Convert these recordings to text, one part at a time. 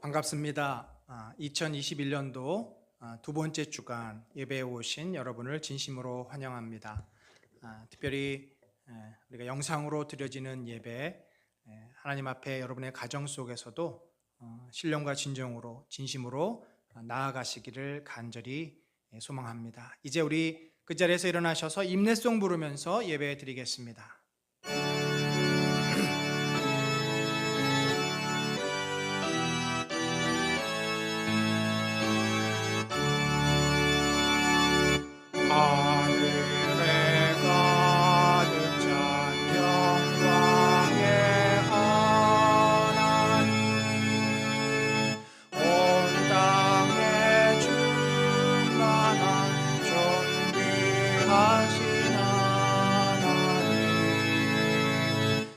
반갑습니다. 2021년도 두 번째 주간 예배에 오신 여러분을 진심으로 환영합니다. 특별히 우리가 영상으로 드려지는 예배, 하나님 앞에 여러분의 가정 속에서도 신령과 진정으로 진심으로 나아가시기를 간절히 소망합니다. 이제 우리 그 자리에서 일어나셔서 임내송 부르면서 예배 드리겠습니다. 하늘에 가득 찬 영광의 하나님, 온 땅에 충만한 존귀하신 하나님,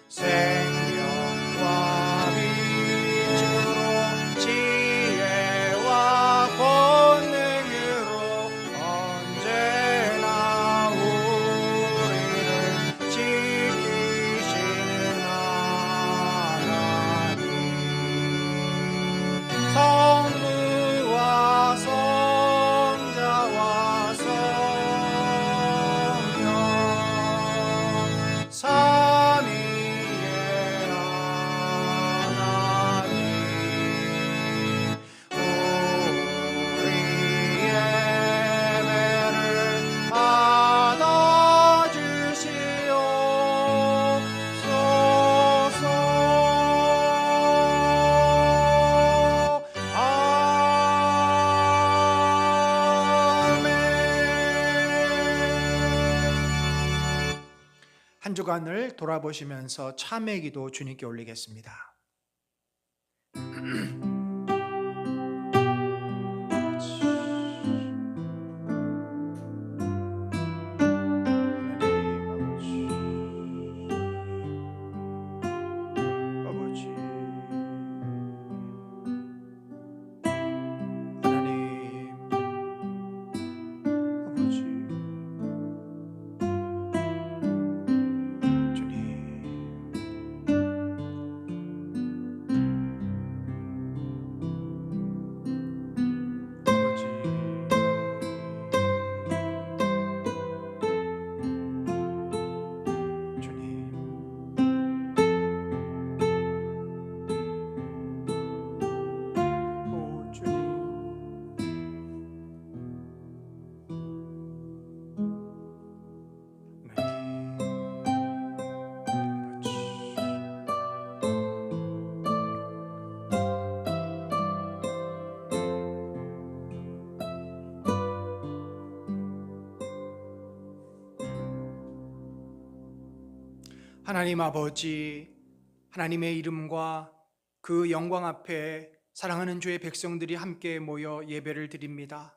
생명과 빛으로 지혜와 권능으로 언제나 우리를 지키시는 하나님, 성부와 성자와 성령 삼위의 하나님, 우리 예배를 받아주시옵소서. 아멘. 한 주간을 돌아보시면서 참회 기도 주님께 올리겠습니다. 아버지, 하나님, 아버지, 주님, 아버지, 주님, 오 주님, 하나님 아버지, 하나님의 이름과 그 영광 앞에 사랑하는 주의 백성들이 함께 모여 예배를 드립니다.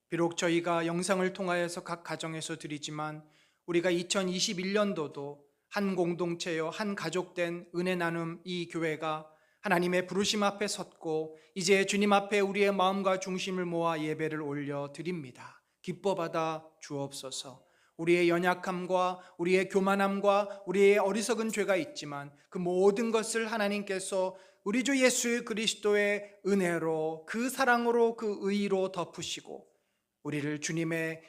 비록 저희가 영상을 통하여서 각 가정에서 드리지만 우리가 2021년도도 한 공동체여 한 가족된 은혜 나눔 이 교회가 하나님의 부르심 앞에 섰고 이제 주님 앞에 우리의 마음과 중심을 모아 예배를 올려 드립니다. 기뻐 받아 주옵소서. 우리의 연약함과 우리의 교만함과 우리의 어리석은 죄가 있지만 그 모든 것을 하나님께서 우리 주 예수 그리스도의 은혜로, 그 사랑으로, 그 의로 덮으시고 우리를 주님의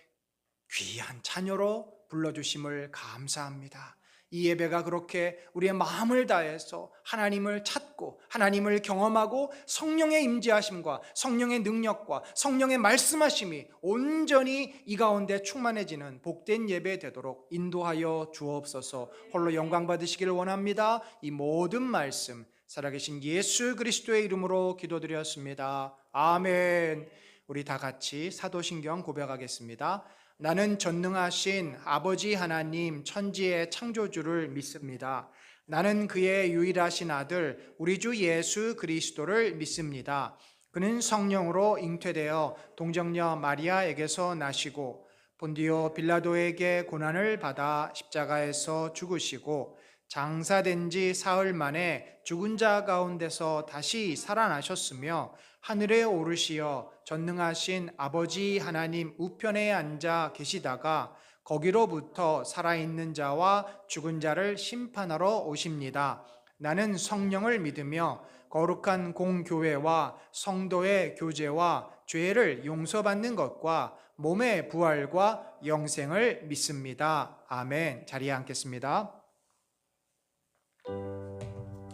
귀한 자녀로 불러주심을 감사합니다. 이 예배가 그렇게 우리의 마음을 다해서 하나님을 찾고 하나님을 경험하고 성령의 임재하심과 성령의 능력과 성령의 말씀하심이 온전히 이 가운데 충만해지는 복된 예배 되도록 인도하여 주옵소서. 홀로 영광 받으시기를 원합니다. 이 모든 말씀 살아계신 예수 그리스도의 이름으로 기도드렸습니다. 아멘. 우리 다 같이 사도신경 고백하겠습니다. 나는 전능하신 아버지 하나님 천지의 창조주를 믿습니다. 나는 그의 유일하신 아들 우리 주 예수 그리스도를 믿습니다. 그는 성령으로 잉태되어 동정녀 마리아에게서 나시고 본디오 빌라도에게 고난을 받아 십자가에서 죽으시고 장사된 지 사흘 만에 죽은 자 가운데서 다시 살아나셨으며 하늘에 오르시어 전능하신 아버지 하나님 우편에 앉아 계시다가 거기로부터 살아있는 자와 죽은 자를 심판하러 오십니다. 나는 성령을 믿으며 거룩한 공교회와 성도의 교제와 죄를 용서받는 것과 몸의 부활과 영생을 믿습니다. 아멘. 자리에 앉겠습니다.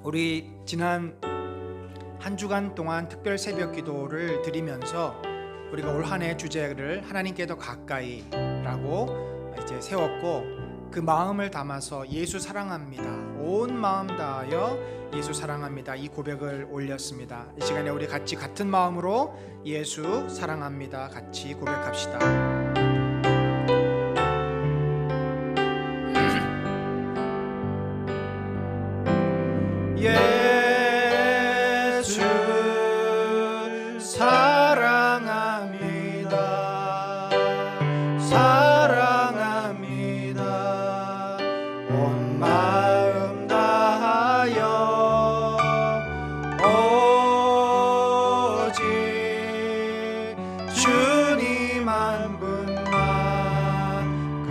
우리 지난 한 주간 동안 특별 새벽 기도를 드리면서 우리가 올 한 해 주제를 하나님께 더 가까이라고 이제 세웠고, 그 마음을 담아서 예수 사랑합니다, 온 마음 다하여 예수 사랑합니다, 이 고백을 올렸습니다. 이 시간에 우리 같이 같은 마음으로 예수 사랑합니다 같이 고백합시다. 예수 사랑합니다. 사랑합니다. 온 마음 다하여 오직 주님 한 분만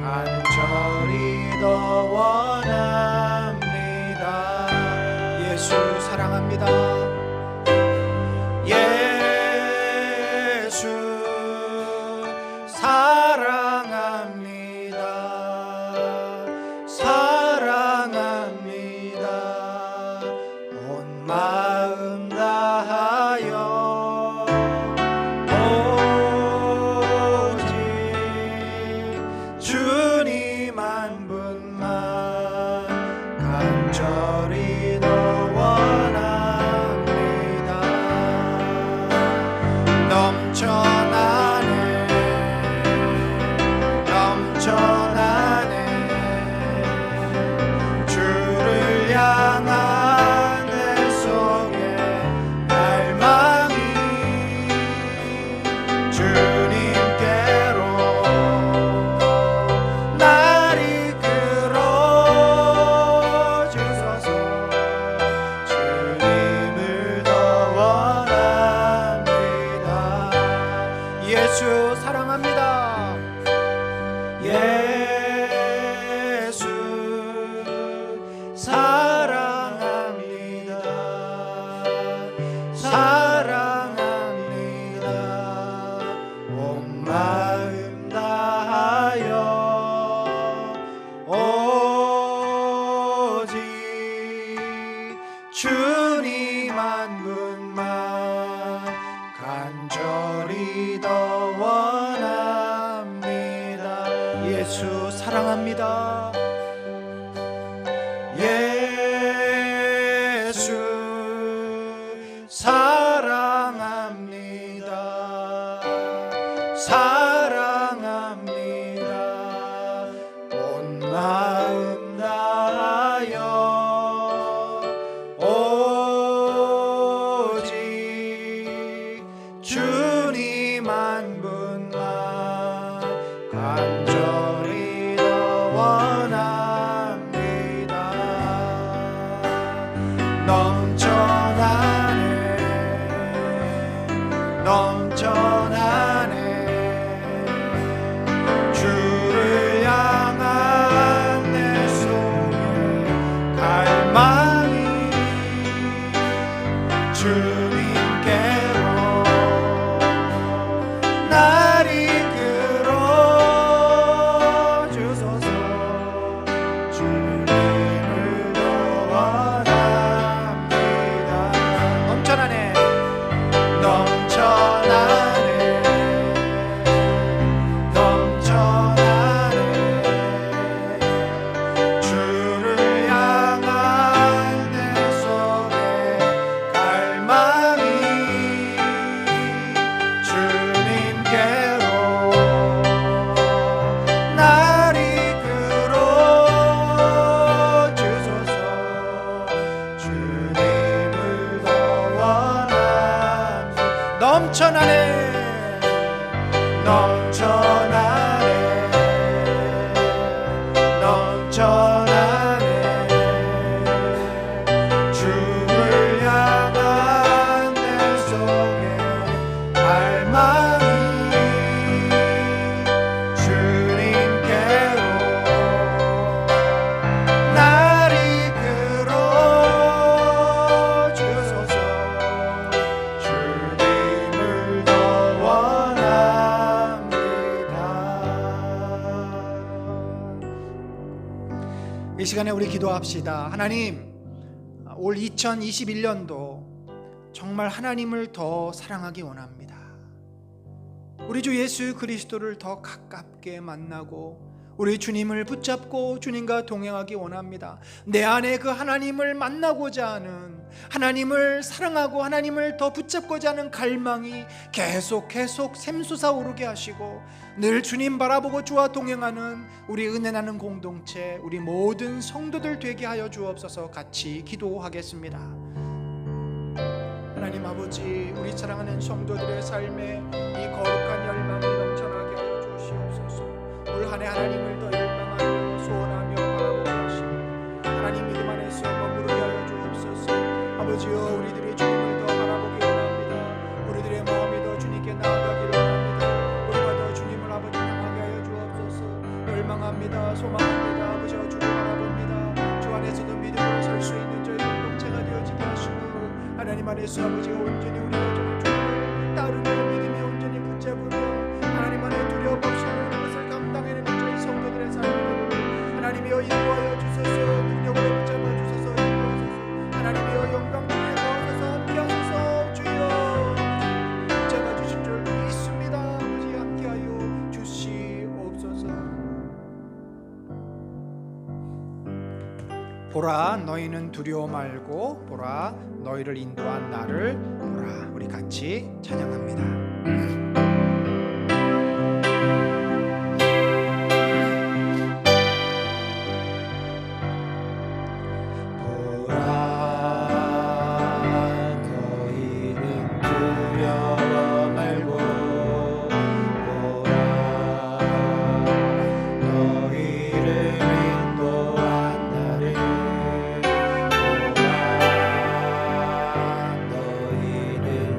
간절히 더 원합니다. 예수 사랑합니다. 예수 사랑합니다. 사랑합니다. 온 마음 다하여 오직 주님 한 분만 간절히 더 원합니다. 넘쳐나네 주를 향한 내 속에 갈망이 주님께로 날 이끌어 주소서. 주님을 더 원합니다. 예수 사랑합니다. 예수 사랑합니다. 사랑합니다. 온 마음 다하여 오직 주님 한 분만 간절히 더 원합니다. 예수 사랑합니다. 예수 사랑합니다. 사랑합니다. 온 마음 다하여 오직 주님 한 분만 간절히 더 원합니다. 넘쳐나네 주를 향한 내 속에 갈망이 주님께로 날 이끌어 주소서. 주님을 더 원합니다. 넘쳐나네 주를 향한 내 속에 갈망이 주님께로 날 이끌어 주소서. 주님을 더 원합니다. 넘쳐나네 주를 향한 내 속에 갈망이 주님께로 날 이끌어 주소서. 시간에 우리 기도합시다. 하나님, 올 2021년도 정말 하나님을 더 사랑하기 원합니다. 우리 주 예수 그리스도를 더 가깝게 만나고 우리 주님을 붙잡고 주님과 동행하기 원합니다. 내 안에 그 하나님을 만나고자 하는, 하나님을 사랑하고 하나님을 더 붙잡고자 하는 갈망이 계속 샘솟아 오르게 하시고 늘 주님 바라보고 주와 동행하는 우리 은혜 나는 공동체, 우리 모든 성도들 되게 하여 주옵소서. 같이 기도하겠습니다. 하나님 아버지, 우리 사랑하는 성도들의 삶에 이 거룩한 열망이 넘쳐나게 하여 주시옵소서. 올 한 해 하나님을 더 열망하며 소원하며 바라보고 하시고 하나님 믿음 안에서 머무르게 하여 주옵소서. 아버지여, 우리들이 주님을 더 바라보기 원합니다. 우리들의 마음이 더 주님께 나아가기를 원합니다. 우리가 더 주님을 아버지 향하게 하여 주옵소서. 열망합니다. 소망합니다. 아버지여, 주를 바라봅니다. 주 안에서도 믿음으로 설 수 있는 저희 공동체가 되어지게 하시고 하나님 안에서 아버지가 온전히 우리가 정말 주님을 따르며 믿음에 온전히 붙잡으며 하나님 안에 두려움 없이 모든 것을 감당해내는 저희 성도들의 삶이 되고 하나님이여 인도하여 주소서. 능력으로 붙잡아 주소서. 인도하소서. 하나님이여 영광 중에 거하소서. 함께하소서. 주여 붙잡아 주실 줄 믿습니다. 아버지 함께하여 주시옵소서. 보라, 너희는 두려워 말고 보라, 너희를 인도한 나를 보라. 우리 같이 찬양합니다.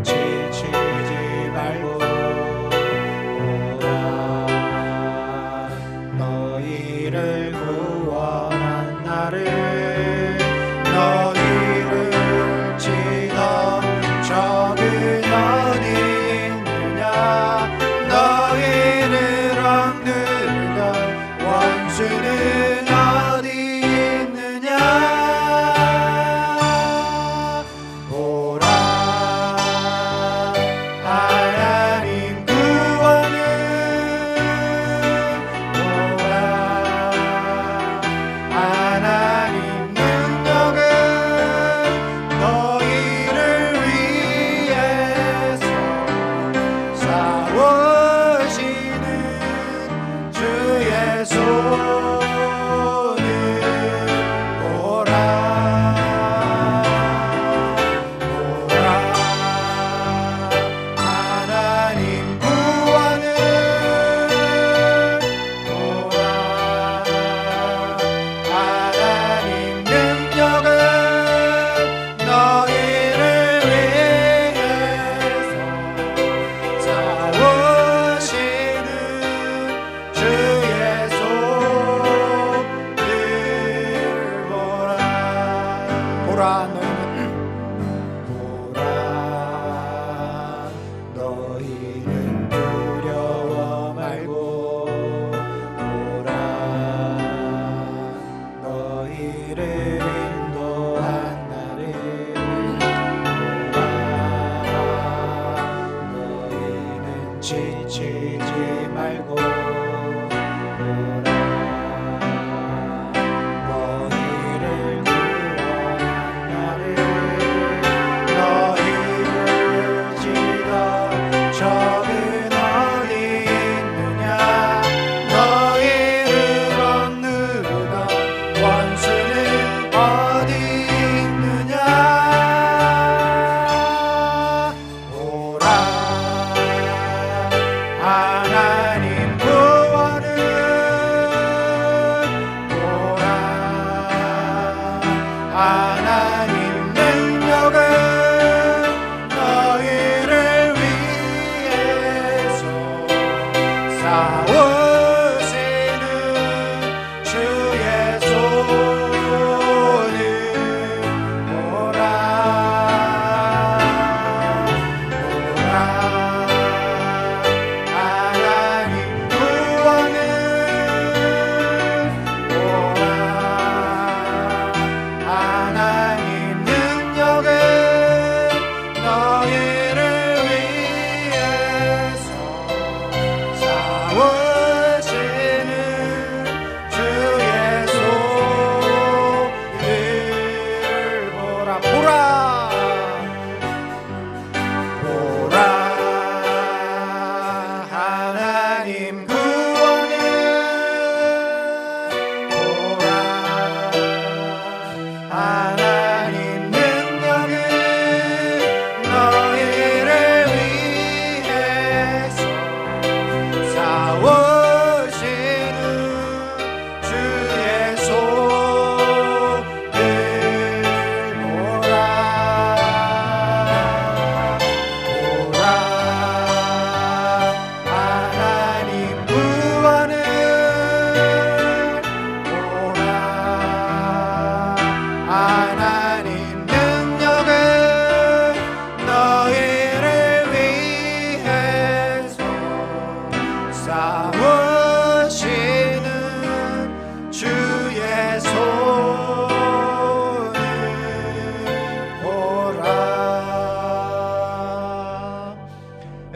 지치지 말고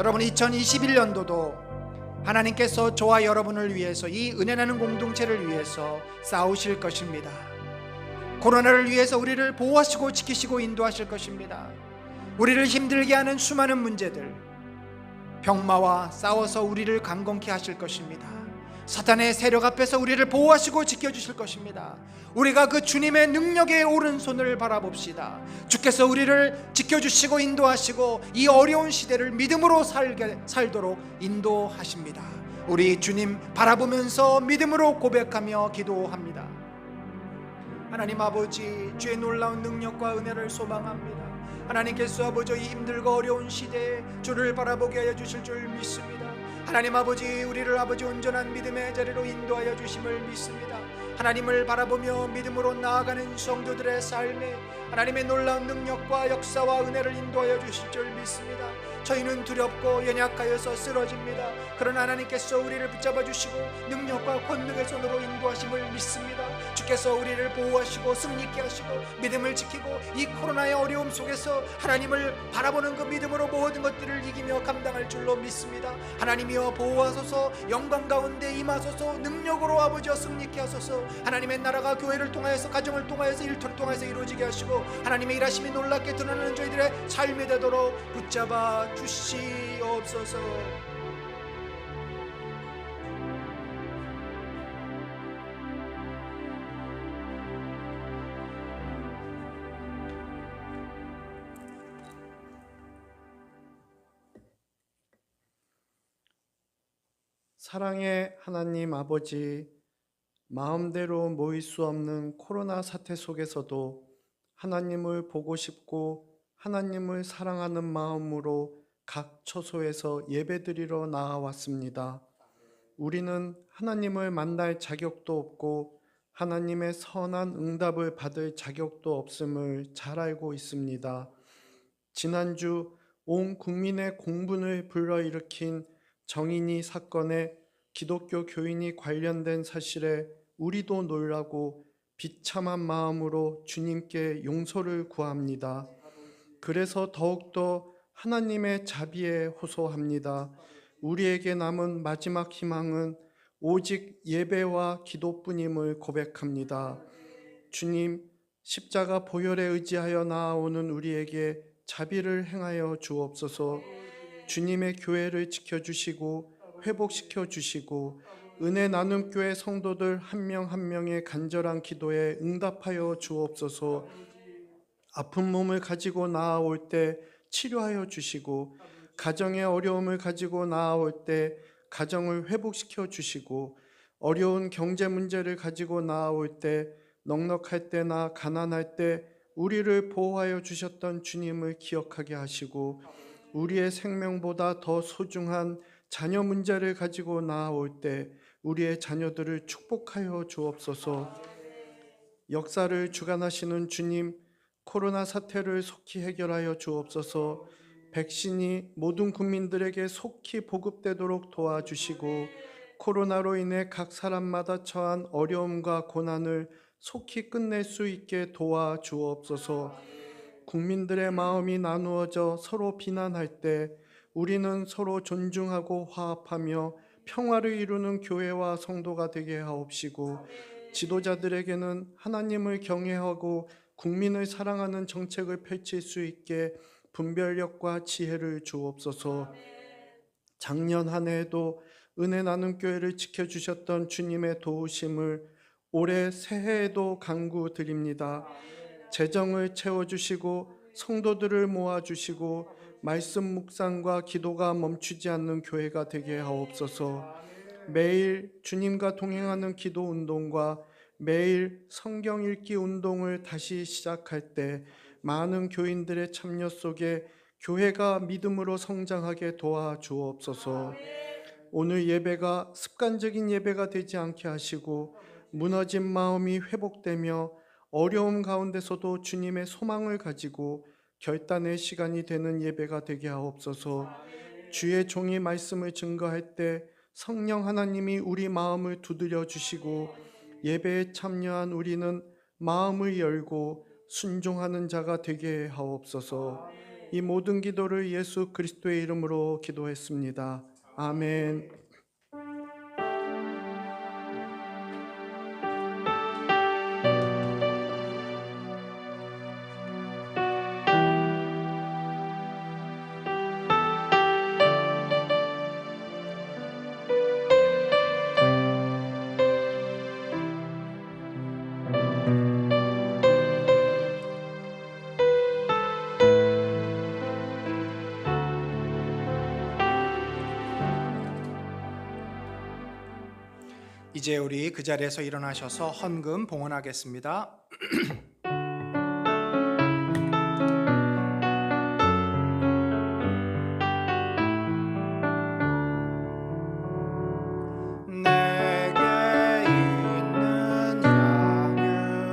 여러분 2021년도도 하나님께서 저와 여러분을 위해서 이 은혜 나는 공동체를 위해서 싸우실 것입니다. 코로나를 위해서 우리를 보호하시고 지키시고 인도하실 것입니다. 우리를 힘들게 하는 수많은 문제들, 병마와 싸워서 우리를 강건케 하실 것입니다. 사탄의 세력 앞에서 우리를 보호하시고 지켜주실 것입니다. 우리가 그 주님의 능력의 오른손을 바라봅시다. 주께서 우리를 지켜주시고 인도하시고 이 어려운 시대를 믿음으로 살도록 인도하십니다. 우리 주님 바라보면서 믿음으로 고백하며 기도합니다. 하나님 아버지, 주의 놀라운 능력과 은혜를 소망합니다. 하나님께서 아버지 이 힘들고 어려운 시대에 주를 바라보게 하여 주실 줄 믿습니다. 하나님 아버지, 우리를 아버지 온전한 믿음의 자리로 인도하여 주심을 믿습니다. 하나님을 바라보며 믿음으로 나아가는 성도들의 삶에 하나님의 놀라운 능력과 역사와 은혜를 인도하여 주실 줄 믿습니다. 저희는 두렵고 연약하여서 쓰러집니다. 그러나 하나님께서 우리를 붙잡아 주시고 능력과 권능의 손으로 인도하심을 믿습니다. 주께서 우리를 보호하시고 승리케 하시고 믿음을 지키고 이 코로나의 어려움 속에서 하나님을 바라보는 그 믿음으로 모든 것들을 이기며 감당할 줄로 믿습니다. 하나님이여 보호하소서, 영광 가운데 임하소서, 능력으로 아버지여 승리케 하소서. 하나님의 나라가 교회를 통하여서 가정을 통하여서 일터를 통하여서 이루어지게 하시고 하나님의 일하심이 놀랍게 드러나는 저희들의 삶이 되도록 붙잡아 주시옵소서. 사랑의 하나님 아버지, 마음대로 모일 수 없는 코로나 사태 속에서도 하나님을 보고 싶고 하나님을 사랑하는 마음으로 각 처소에서 예배드리러 나아왔습니다. 우리는 하나님을 만날 자격도 없고 하나님의 선한 응답을 받을 자격도 없음을 잘 알고 있습니다. 지난주 온 국민의 공분을 불러일으킨 정인이 사건에 기독교 교인이 관련된 사실에 우리도 놀라고 비참한 마음으로 주님께 용서를 구합니다. 그래서 더욱더 하나님의 자비에 호소합니다. 우리에게 남은 마지막 희망은 오직 예배와 기도뿐임을 고백합니다. 주님, 십자가 보혈에 의지하여 나아오는 우리에게 자비를 행하여 주옵소서. 주님의 교회를 지켜주시고 회복시켜 주시고 은혜 나눔 교회 성도들 한 명 한 명의 간절한 기도에 응답하여 주옵소서. 아픈 몸을 가지고 나아올 때 치료하여 주시고 가정의 어려움을 가지고 나아올 때 가정을 회복시켜 주시고 어려운 경제 문제를 가지고 나아올 때 넉넉할 때나 가난할 때 우리를 보호하여 주셨던 주님을 기억하게 하시고 우리의 생명보다 더 소중한 자녀 문제를 가지고 나아올 때 우리의 자녀들을 축복하여 주옵소서. 역사를 주관하시는 주님, 코로나 사태를 속히 해결하여 주옵소서. 백신이 모든 국민들에게 속히 보급되도록 도와주시고 코로나로 인해 각 사람마다 처한 어려움과 고난을 속히 끝낼 수 있게 도와주옵소서. 국민들의 마음이 나누어져 서로 비난할 때 우리는 서로 존중하고 화합하며 평화를 이루는 교회와 성도가 되게 하옵시고 지도자들에게는 하나님을 경외하고 국민을 사랑하는 정책을 펼칠 수 있게 분별력과 지혜를 주옵소서. 작년 한 해에도 은혜 나눔 교회를 지켜주셨던 주님의 도우심을 올해 새해에도 간구드립니다. 재정을 채워주시고 성도들을 모아주시고 말씀 묵상과 기도가 멈추지 않는 교회가 되게 하옵소서. 매일 주님과 동행하는 기도 운동과 매일 성경 읽기 운동을 다시 시작할 때 많은 교인들의 참여 속에 교회가 믿음으로 성장하게 도와주옵소서. 오늘 예배가 습관적인 예배가 되지 않게 하시고 무너진 마음이 회복되며 어려움 가운데서도 주님의 소망을 가지고 결단의 시간이 되는 예배가 되게 하옵소서. 주의 종이 말씀을 증거할 때 성령 하나님이 우리 마음을 두드려 주시고 예배에 참여한 우리는 마음을 열고 순종하는 자가 되게 하옵소서. 이 모든 기도를 예수 그리스도의 이름으로 기도했습니다. 아멘. 이제 우리 그 자리에서 일어나셔서 헌금 봉헌하겠습니다. 내게 있는 양육과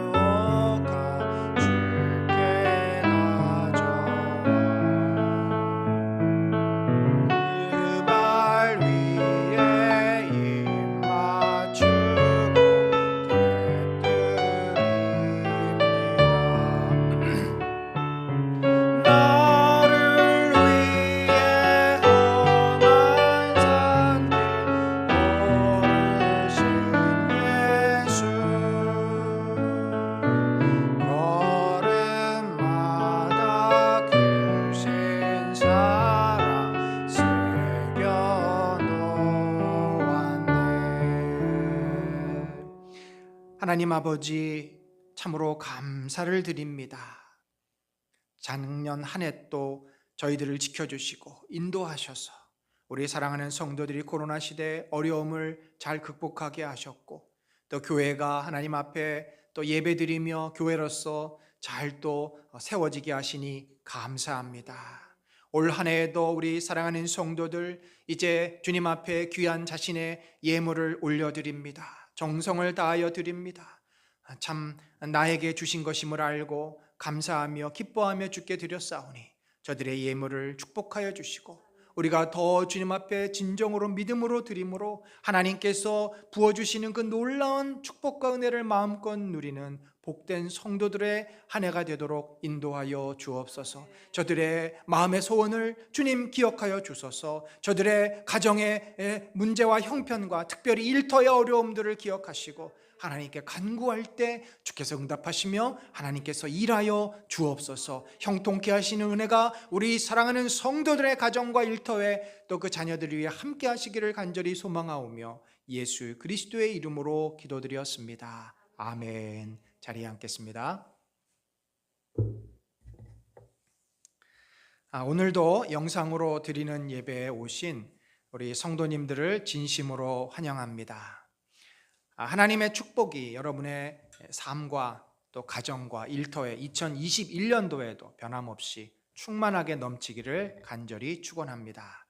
주께 가져와 그 발 위에 입 맞추고 대들입니다. 나를 위해 험한 산길 오르신 예수 걸음마다 크신 사랑 새겨놓았네. 하나님 아버지, 참으로 감사를 드립니다. 작년 한 해 또 저희들을 지켜주시고 인도하셔서 우리 사랑하는 성도들이 코로나 시대의 어려움을 잘 극복하게 하셨고, 또 교회가 하나님 앞에 또 예배드리며 교회로서 잘 또 세워지게 하시니 감사합니다. 올 한 해에도 우리 사랑하는 성도들 이제 주님 앞에 귀한 자신의 예물을 올려드립니다. 정성을 다하여 드립니다. 참 나에게 주신 것임을 알고 감사하며 기뻐하며 주께 드렸사오니 저들의 예물을 축복하여 주시고, 우리가 더 주님 앞에 진정으로 믿음으로 드림으로 하나님께서 부어주시는 그 놀라운 축복과 은혜를 마음껏 누리는 복된 성도들의 한 해가 되도록 인도하여 주옵소서. 저들의 마음의 소원을 주님 기억하여 주소서. 저들의 가정의 문제와 형편과 특별히 일터의 어려움들을 기억하시고 하나님께 간구할 때 주께서 응답하시며 하나님께서 일하여 주옵소서. 형통케 하시는 은혜가 우리 사랑하는 성도들의 가정과 일터에 또 그 자녀들을 위해 함께 하시기를 간절히 소망하오며 예수 그리스도의 이름으로 기도드렸습니다. 아멘. 자리에 앉겠습니다. 오늘도 영상으로 드리는 예배에 오신 우리 성도님들을 진심으로 환영합니다. 하나님의 축복이 여러분의 삶과 또 가정과 일터에 2021년도에도 변함없이 충만하게 넘치기를 간절히 축원합니다.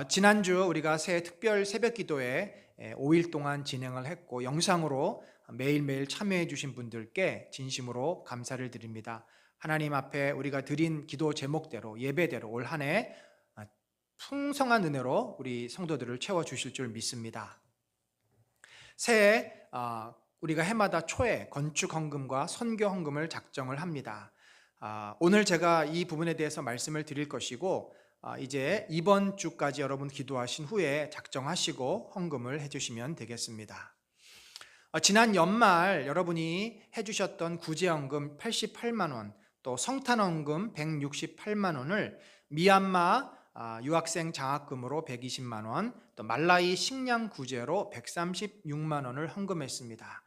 지난주 우리가 새 특별 새벽 기도회 5일 동안 진행을 했고 영상으로 매일매일 참여해 주신 분들께 진심으로 감사를 드립니다. 하나님 앞에 우리가 드린 기도 제목대로 예배대로 올 한 해 풍성한 은혜로 우리 성도들을 채워주실 줄 믿습니다. 새해 우리가 해마다 초에 건축 헌금과 선교 헌금을 작정을 합니다. 오늘 제가 이 부분에 대해서 말씀을 드릴 것이고 이제 이번 주까지 여러분 기도하신 후에 작정하시고 헌금을 해주시면 되겠습니다. 지난 연말 여러분이 해주셨던 구제헌금 88만 원, 또 성탄헌금 168만 원을 미얀마 유학생 장학금으로 120만 원, 또 말라이 식량 구제로 136만 원을 헌금했습니다.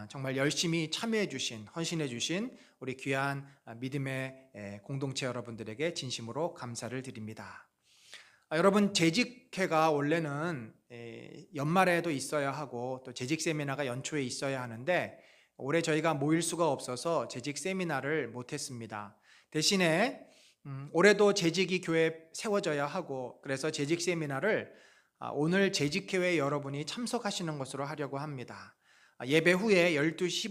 정말 열심히 참여해 주신, 헌신해 주신 우리 귀한 믿음의 공동체 여러분들에게 진심으로 감사를 드립니다. 여러분, 재직회가 원래는 연말에도 있어야 하고 또 재직 세미나가 연초에 있어야 하는데 올해 저희가 모일 수가 없어서 재직 세미나를 못했습니다. 대신에 올해도 재직이 교회에 세워져야 하고 그래서 재직 세미나를 오늘 재직회에 여러분이 참석하시는 것으로 하려고 합니다. 예배 후에 12시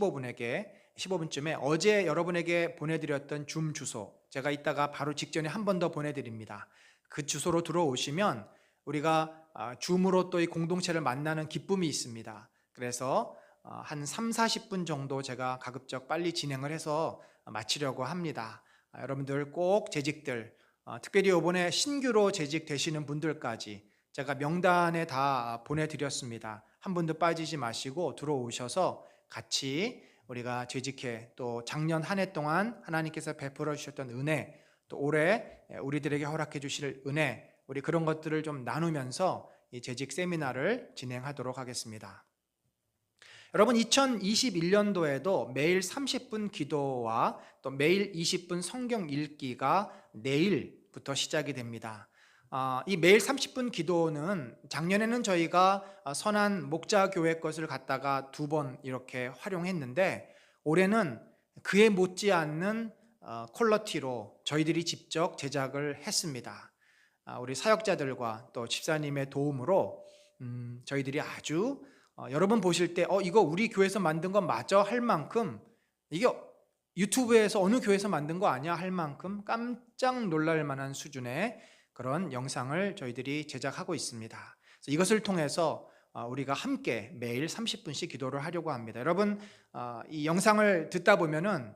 15분쯤에 어제 여러분에게 보내드렸던 줌 주소 제가 이따가 바로 직전에 한 번 더 보내드립니다. 그 주소로 들어오시면 우리가 줌으로 또 이 공동체를 만나는 기쁨이 있습니다. 그래서 한 3, 40분 정도 제가 가급적 빨리 진행을 해서 마치려고 합니다. 여러분들 꼭 재직들, 특별히 이번에 신규로 재직되시는 분들까지 제가 명단에 다 보내드렸습니다. 한 분도 빠지지 마시고 들어오셔서 같이 우리가 재직해, 또 작년 한 해 동안 하나님께서 베풀어 주셨던 은혜, 또 올해 우리들에게 허락해 주실 은혜, 우리 그런 것들을 좀 나누면서 이 재직 세미나를 진행하도록 하겠습니다. 여러분, 2021년도에도 매일 30분 기도와 또 매일 20분 성경 읽기가 내일부터 시작이 됩니다. 이 매일 30분 기도는 작년에는 저희가 선한 목자교회 것을 갖다가 2번 이렇게 활용했는데, 올해는 그에 못지않는 퀄리티로 저희들이 직접 제작을 했습니다. 우리 사역자들과 또 집사님의 도움으로 저희들이 아주 여러분 보실 때 이거 우리 교회에서 만든 거 맞아? 할 만큼, 이게 유튜브에서 어느 교회에서 만든 거 아니야? 할 만큼 깜짝 놀랄 만한 수준의 그런 영상을 저희들이 제작하고 있습니다. 그래서 이것을 통해서 우리가 함께 매일 30분씩 기도를 하려고 합니다. 여러분, 이 영상을 듣다 보면은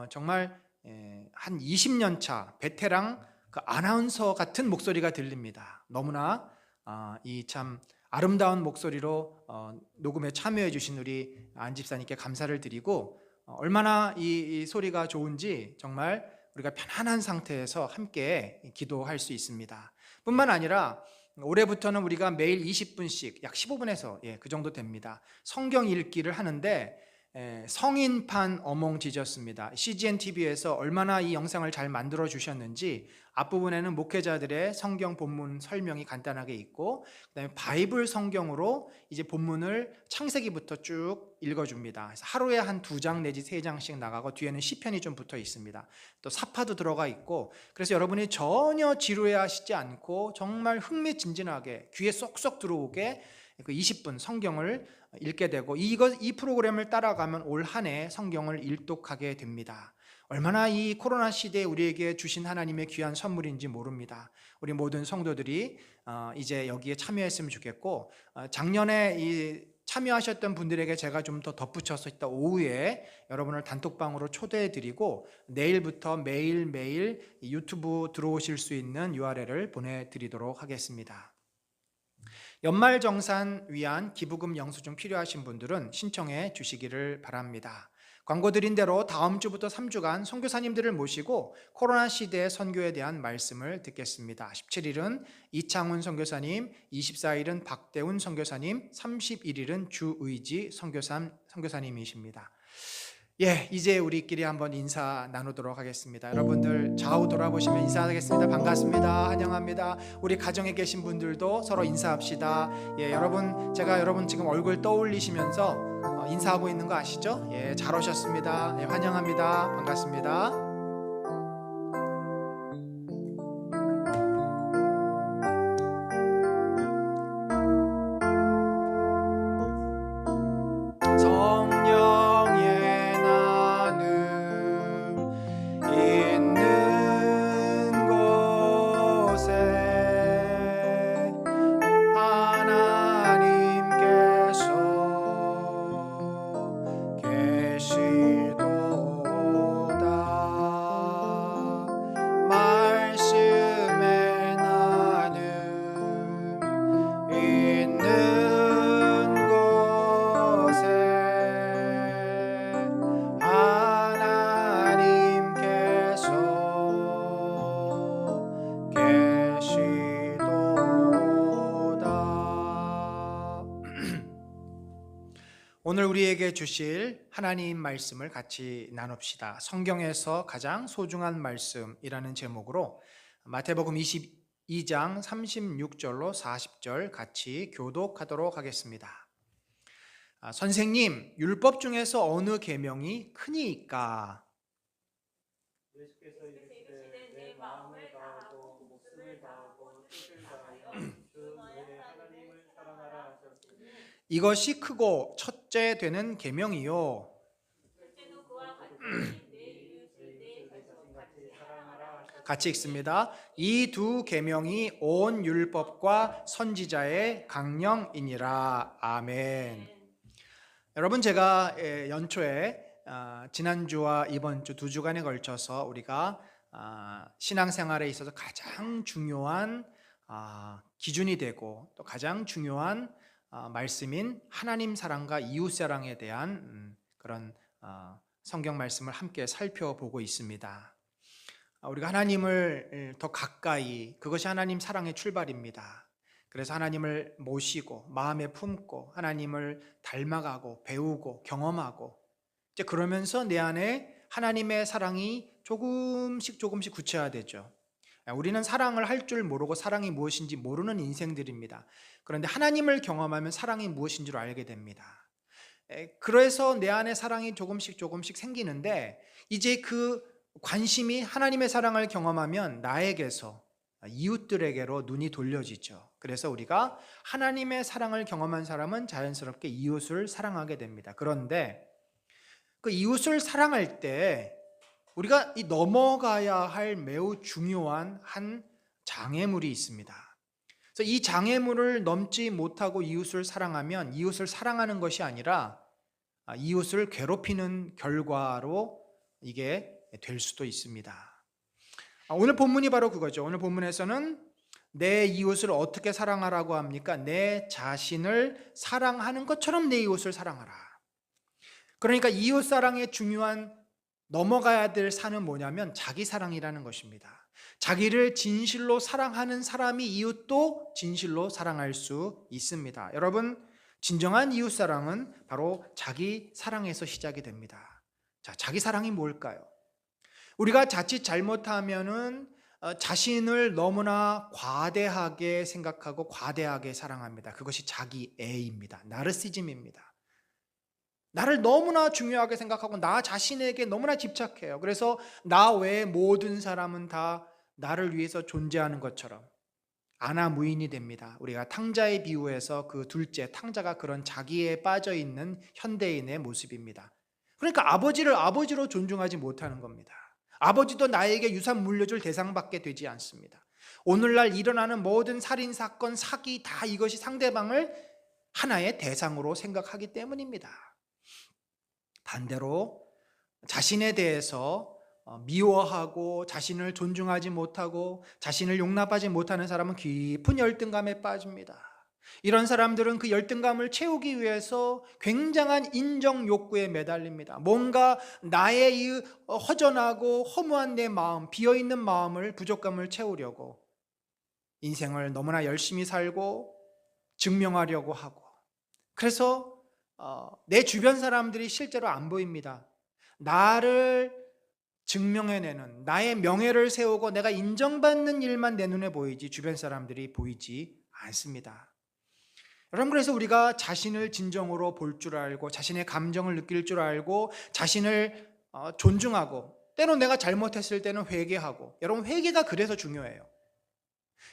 정말 한 20년 차 베테랑 그 아나운서 같은 목소리가 들립니다. 너무나 이 참 아름다운 목소리로 녹음에 참여해 주신 우리 안 집사님께 감사를 드리고, 얼마나 이 소리가 좋은지 정말 우리가 편안한 상태에서 함께 기도할 수 있습니다. 뿐만 아니라 올해부터는 우리가 매일 20분씩 약 15분에서 그 정도 됩니다. 성경 읽기를 하는데 성인판 어몽지저스입니다. CGN TV에서 얼마나 이 영상을 잘 만들어 주셨는지 앞부분에는 목회자들의 성경 본문 설명이 간단하게 있고, 그다음에 바이블 성경으로 이제 본문을 창세기부터 쭉 읽어줍니다. 그래서 하루에 한 2장 내지 3장씩 나가고, 뒤에는 시편이 좀 붙어 있습니다. 또 사파도 들어가 있고, 그래서 여러분이 전혀 지루해하시지 않고 정말 흥미진진하게 귀에 쏙쏙 들어오게 그 20분 성경을 읽게 되고, 이 프로그램을 따라가면 올 한 해 성경을 일독하게 됩니다. 얼마나 이 코로나 시대에 우리에게 주신 하나님의 귀한 선물인지 모릅니다. 우리 모든 성도들이 이제 여기에 참여했으면 좋겠고, 작년에 이 참여하셨던 분들에게 제가 좀 더 덧붙여서 이따 오후에 여러분을 단톡방으로 초대해 드리고, 내일부터 매일매일 유튜브 들어오실 수 있는 URL을 보내드리도록 하겠습니다. 연말정산 위한 기부금 영수증 필요하신 분들은 신청해 주시기를 바랍니다. 광고 드린 대로 다음 주부터 3주간 선교사님들을 모시고 코로나 시대의 선교에 대한 말씀을 듣겠습니다. 17일은 이창훈 선교사님, 24일은 박대훈 선교사님, 31일은 주의지 선교사님이십니다. 이제 우리끼리 한번 인사 나누도록 하겠습니다. 여러분들 좌우 돌아보시면 인사하겠습니다. 반갑습니다. 환영합니다. 우리 가정에 계신 분들도 서로 인사합시다. 여러분, 제가 여러분 지금 얼굴 떠올리시면서 인사하고 있는 거 아시죠? 잘 오셨습니다. 환영합니다. 반갑습니다. 오늘 우리에게 주실 하나님 말씀을 같이 나눕시다. 성경에서 가장 소중한 말씀이라는 제목으로 마태복음 22장 36절로 40절 같이 교독하도록 하겠습니다. 선생님, 율법 중에서 어느 계명이 크니까? 예수께서 이르시되 내 마음을 다하고 목숨을 다하고 뜻을 다하여 주 너의 하나님을 사랑하라 하셨으니 이것이 크고 첫째 되는 계명이요. 첫째는 그와 같이 내 이웃을 내 자신같이 사랑하라 하셨으니. 같이 읽습니다. 이 두 계명이 온 율법과 선지자의 강령이니라. 아멘. 여러분, 제가 연초에 지난주와 이번 주 2주간에 걸쳐서 우리가 신앙생활에 있어서 가장 중요한 기준이 되고 또 가장 중요한 말씀인 하나님 사랑과 이웃 사랑에 대한 그런 성경 말씀을 함께 살펴보고 있습니다. 우리가 하나님을 더 가까이, 그것이 하나님 사랑의 출발입니다. 그래서 하나님을 모시고 마음에 품고 하나님을 닮아가고 배우고 경험하고 이제 그러면서 내 안에 하나님의 사랑이 조금씩 구체화되죠. 우리는 사랑을 할 줄 모르고 사랑이 무엇인지 모르는 인생들입니다. 그런데 하나님을 경험하면 사랑이 무엇인지를 알게 됩니다. 그래서 내 안에 사랑이 조금씩 생기는데 이제 그 관심이 하나님의 사랑을 경험하면 나에게서 이웃들에게로 눈이 돌려지죠. 그래서 우리가 하나님의 사랑을 경험한 사람은 자연스럽게 이웃을 사랑하게 됩니다. 그런데 그 이웃을 사랑할 때 우리가 넘어가야 할 매우 중요한 한 장애물이 있습니다. 그래서 이 장애물을 넘지 못하고 이웃을 사랑하면 이웃을 사랑하는 것이 아니라 이웃을 괴롭히는 결과로 이게 될 수도 있습니다. 오늘 본문이 바로 그거죠. 오늘 본문에서는 내 이웃을 어떻게 사랑하라고 합니까? 내 자신을 사랑하는 것처럼 내 이웃을 사랑하라. 그러니까 이웃 사랑의 중요한 넘어가야 될 산은 뭐냐면 자기 사랑이라는 것입니다. 자기를 진실로 사랑하는 사람이 이웃도 진실로 사랑할 수 있습니다. 여러분, 진정한 이웃 사랑은 바로 자기 사랑에서 시작이 됩니다. 자, 자기 사랑이 뭘까요? 우리가 자칫 잘못하면은 자신을 너무나 과대하게 생각하고 과대하게 사랑합니다. 그것이 자기애입니다. 나르시즘입니다. 나를 너무나 중요하게 생각하고 나 자신에게 너무나 집착해요. 그래서 나 외의 모든 사람은 다 나를 위해서 존재하는 것처럼 아나무인이 됩니다. 우리가 탕자의 비유에서 그 둘째 탕자가 그런 자기에 빠져 있는 현대인의 모습입니다. 그러니까 아버지를 아버지로 존중하지 못하는 겁니다. 아버지도 나에게 유산 물려줄 대상밖에 되지 않습니다. 오늘날 일어나는 모든 살인, 사건, 사기 다 이것이 상대방을 하나의 대상으로 생각하기 때문입니다. 반대로 자신에 대해서 미워하고 자신을 존중하지 못하고 자신을 용납하지 못하는 사람은 깊은 열등감에 빠집니다. 이런 사람들은 그 열등감을 채우기 위해서 굉장한 인정 욕구에 매달립니다. 뭔가 나의 이 허전하고 허무한 내 마음, 비어있는 마음을, 부족감을 채우려고 인생을 너무나 열심히 살고 증명하려고 하고, 그래서 내 주변 사람들이 실제로 안 보입니다. 나를 증명해내는, 나의 명예를 세우고 내가 인정받는 일만 내 눈에 보이지 주변 사람들이 보이지 않습니다. 여러분, 그래서 우리가 자신을 진정으로 볼 줄 알고 자신의 감정을 느낄 줄 알고 자신을 존중하고, 때로 내가 잘못했을 때는 회개하고, 여러분 회개가 그래서 중요해요.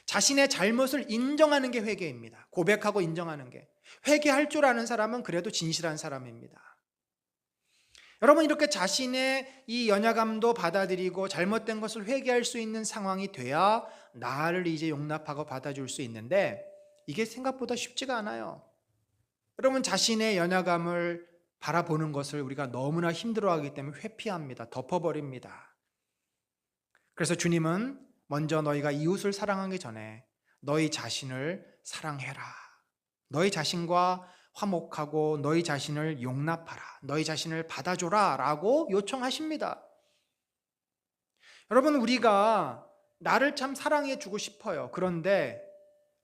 자신의 잘못을 인정하는 게 회개입니다. 고백하고 인정하는 게. 회개할 줄 아는 사람은 그래도 진실한 사람입니다. 여러분, 이렇게 자신의 이 연약함도 받아들이고 잘못된 것을 회개할 수 있는 상황이 돼야 나를 이제 용납하고 받아줄 수 있는데, 이게 생각보다 쉽지가 않아요. 여러분, 자신의 연약함을 바라보는 것을 우리가 너무나 힘들어하기 때문에 회피합니다. 덮어버립니다. 그래서 주님은 먼저 너희가 이웃을 사랑하기 전에 너희 자신을 사랑해라. 너희 자신과 화목하고 너희 자신을 용납하라. 너희 자신을 받아줘라 라고 요청하십니다. 여러분, 우리가 나를 참 사랑해 주고 싶어요. 그런데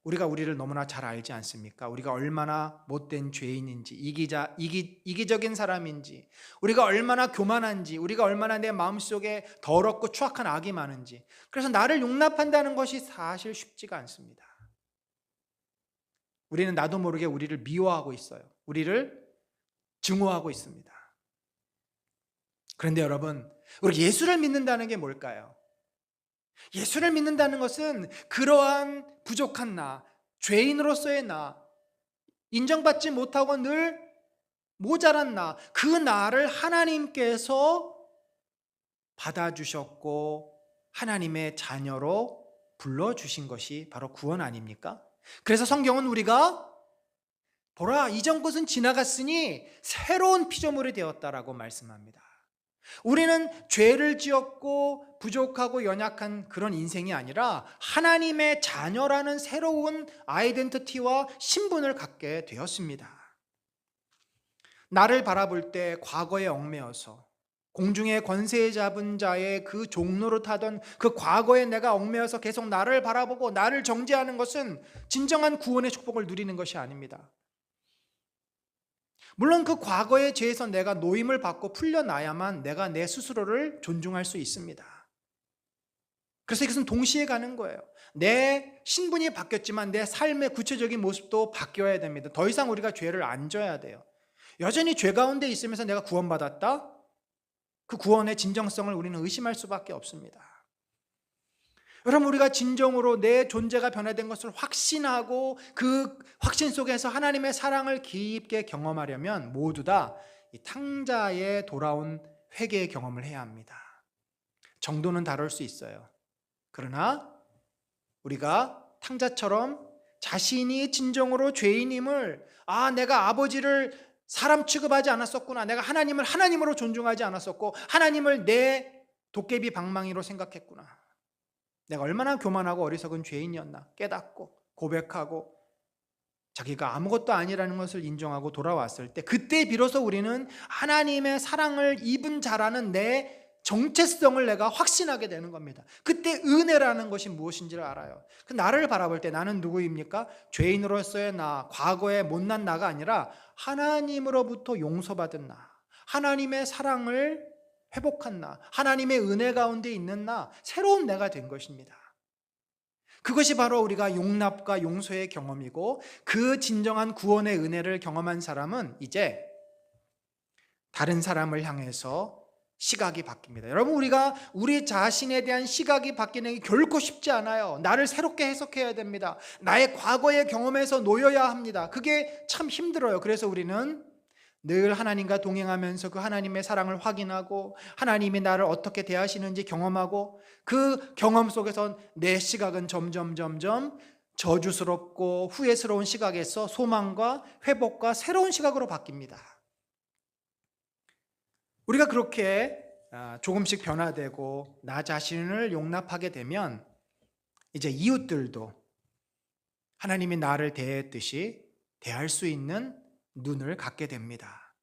우리가 우리를 너무나 잘 알지 않습니까? 우리가 얼마나 못된 죄인인지, 이기적인 사람인지, 우리가 얼마나 교만한지, 우리가 얼마나 내 마음속에 더럽고 추악한 악이 많은지. 그래서 나를 용납한다는 것이 사실 쉽지가 않습니다. 우리는 나도 모르게 우리를 미워하고 있어요. 우리를 증오하고 있습니다. 그런데 여러분, 우리 예수를 믿는다는 게 뭘까요? 예수를 믿는다는 것은 그러한 부족한 나, 죄인으로서의 나, 인정받지 못하고 늘 모자란 나, 그 나를 하나님께서 받아주셨고 하나님의 자녀로 불러주신 것이 바로 구원 아닙니까? 그래서 성경은 우리가 보라, 이전 것은 지나갔으니 새로운 피조물이 되었다라고 말씀합니다. 우리는 죄를 지었고 부족하고 연약한 그런 인생이 아니라 하나님의 자녀라는 새로운 아이덴티티와 신분을 갖게 되었습니다. 나를 바라볼 때 과거에 얽매여서 공중의 권세 잡은 자의 그 종로를 타던 그 과거에 내가 얽매여서 계속 나를 바라보고 나를 정죄하는 것은 진정한 구원의 축복을 누리는 것이 아닙니다. 물론 그 과거의 죄에서 내가 노임을 받고 풀려나야만 내가 내 스스로를 존중할 수 있습니다. 그래서 이것은 동시에 가는 거예요. 내 신분이 바뀌었지만 내 삶의 구체적인 모습도 바뀌어야 됩니다. 더 이상 우리가 죄를 안 져야 돼요. 여전히 죄 가운데 있으면서 내가 구원받았다? 그 구원의 진정성을 우리는 의심할 수밖에 없습니다. 여러분, 우리가 진정으로 내 존재가 변화된 것을 확신하고 그 확신 속에서 하나님의 사랑을 깊게 경험하려면 모두 다 이 탕자에 돌아온 회개의 경험을 해야 합니다. 정도는 다를 수 있어요. 그러나 우리가 탕자처럼 자신이 진정으로 죄인임을, 내가 아버지를 사람 취급하지 않았었구나, 내가 하나님을 하나님으로 존중하지 않았었고 하나님을 내 도깨비 방망이로 생각했구나, 내가 얼마나 교만하고 어리석은 죄인이었나 깨닫고 고백하고 자기가 아무것도 아니라는 것을 인정하고 돌아왔을 때, 그때 비로소 우리는 하나님의 사랑을 입은 자라는 내 정체성을 내가 확신하게 되는 겁니다. 그때 은혜라는 것이 무엇인지를 알아요. 그 나를 바라볼 때 나는 누구입니까? 죄인으로서의 나, 과거의 못난 나가 아니라 하나님으로부터 용서받은 나, 하나님의 사랑을 회복한 나, 하나님의 은혜 가운데 있는 나, 새로운 내가 된 것입니다. 그것이 바로 우리가 용납과 용서의 경험이고, 그 진정한 구원의 은혜를 경험한 사람은 이제 다른 사람을 향해서 시각이 바뀝니다. 여러분, 우리가 우리 자신에 대한 시각이 바뀌는 게 결코 쉽지 않아요. 나를 새롭게 해석해야 됩니다. 나의 과거의 경험에서 놓여야 합니다. 그게 참 힘들어요. 그래서 우리는 늘 하나님과 동행하면서 그 하나님의 사랑을 확인하고 하나님이 나를 어떻게 대하시는지 경험하고, 그 경험 속에서 내 시각은 점점 저주스럽고 후회스러운 시각에서 소망과 회복과 새로운 시각으로 바뀝니다. 우리가 그렇게 조금씩 변화되고 나 자신을 용납하게 되면 이제 이웃들도 하나님이 나를 대했듯이 대할 수 있는 눈을 갖게 됩니다.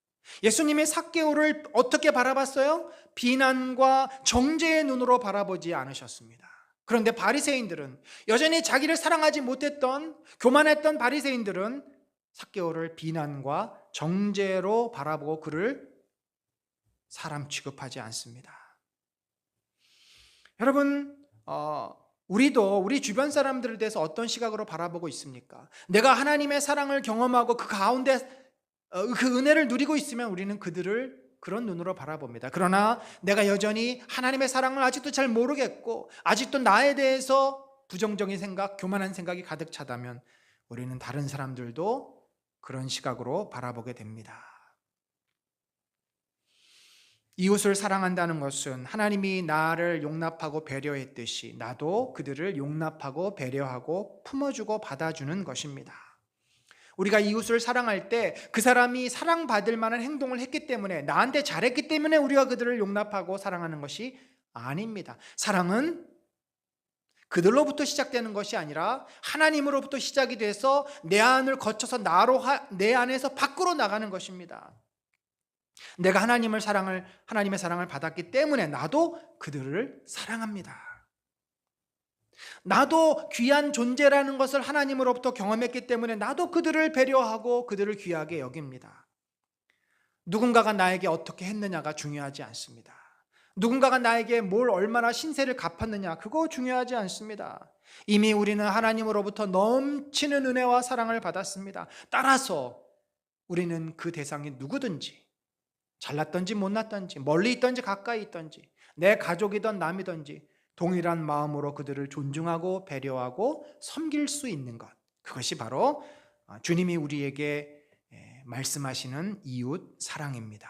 예수님이 삭개오를 어떻게 바라봤어요? 비난과 정죄의 눈으로 바라보지 않으셨습니다. 그런데 바리새인들은, 여전히 자기를 사랑하지 못했던 교만했던 바리새인들은 삭개오를 비난과 정죄로 바라보고 그를 사람 취급하지 않습니다. 여러분, 우리도 우리 주변 사람들에 대해서 어떤 시각으로 바라보고 있습니까? 내가 하나님의 사랑을 경험하고 그 가운데 그 은혜를 누리고 있으면 우리는 그들을 그런 눈으로 바라봅니다. 그러나 내가 여전히 하나님의 사랑을 아직도 잘 모르겠고 아직도 나에 대해서 부정적인 생각, 교만한 생각이 가득 차다면 우리는 다른 사람들도 그런 시각으로 바라보게 됩니다. 이웃을 사랑한다는 것은 하나님이 나를 용납하고 배려했듯이 나도 그들을 용납하고 배려하고 품어주고 받아주는 것입니다. 우리가 이웃을 사랑할 때 그 사람이 사랑받을 만한 행동을 했기 때문에, 나한테 잘했기 때문에 우리가 그들을 용납하고 사랑하는 것이 아닙니다. 사랑은 그들로부터 시작되는 것이 아니라 하나님으로부터 시작이 돼서 내 안을 거쳐서 내 안에서 밖으로 나가는 것입니다. 내가 하나님의 사랑을 받았기 때문에 나도 그들을 사랑합니다. 나도 귀한 존재라는 것을 하나님으로부터 경험했기 때문에 나도 그들을 배려하고 그들을 귀하게 여깁니다. 누군가가 나에게 어떻게 했느냐가 중요하지 않습니다. 누군가가 나에게 뭘 얼마나 신세를 갚았느냐, 그거 중요하지 않습니다. 이미 우리는 하나님으로부터 넘치는 은혜와 사랑을 받았습니다. 따라서 우리는 그 대상이 누구든지, 잘났던지 못났던지, 멀리 있던지 가까이 있던지, 내 가족이든 남이든지 동일한 마음으로 그들을 존중하고 배려하고 섬길 수 있는 것, 그것이 바로 주님이 우리에게 말씀하시는 이웃 사랑입니다.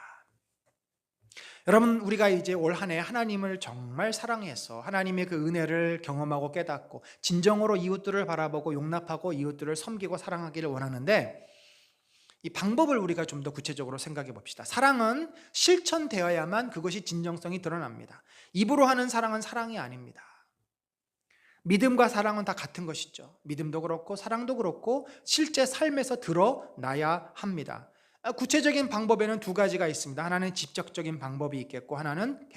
여러분, 우리가 이제 올 한 해 하나님을 정말 사랑해서 하나님의 그 은혜를 경험하고 깨닫고 진정으로 이웃들을 바라보고 용납하고 이웃들을 섬기고 사랑하기를 원하는데, 이 방법을 우리가 좀 더 구체적으로 생각해 봅시다. 사랑은 실천되어야만 그것이 진정성이 드러납니다. 입으로 하는 사랑은 사랑이 아닙니다. 믿음과 사랑은 다 같은 것이죠. 믿음도 그렇고 사랑도 그렇고 실제 삶에서 드러나야 합니다. 구체적인 방법에는 두 가지가 있습니다. 하나는 직접적인 방법이 있겠고 하나는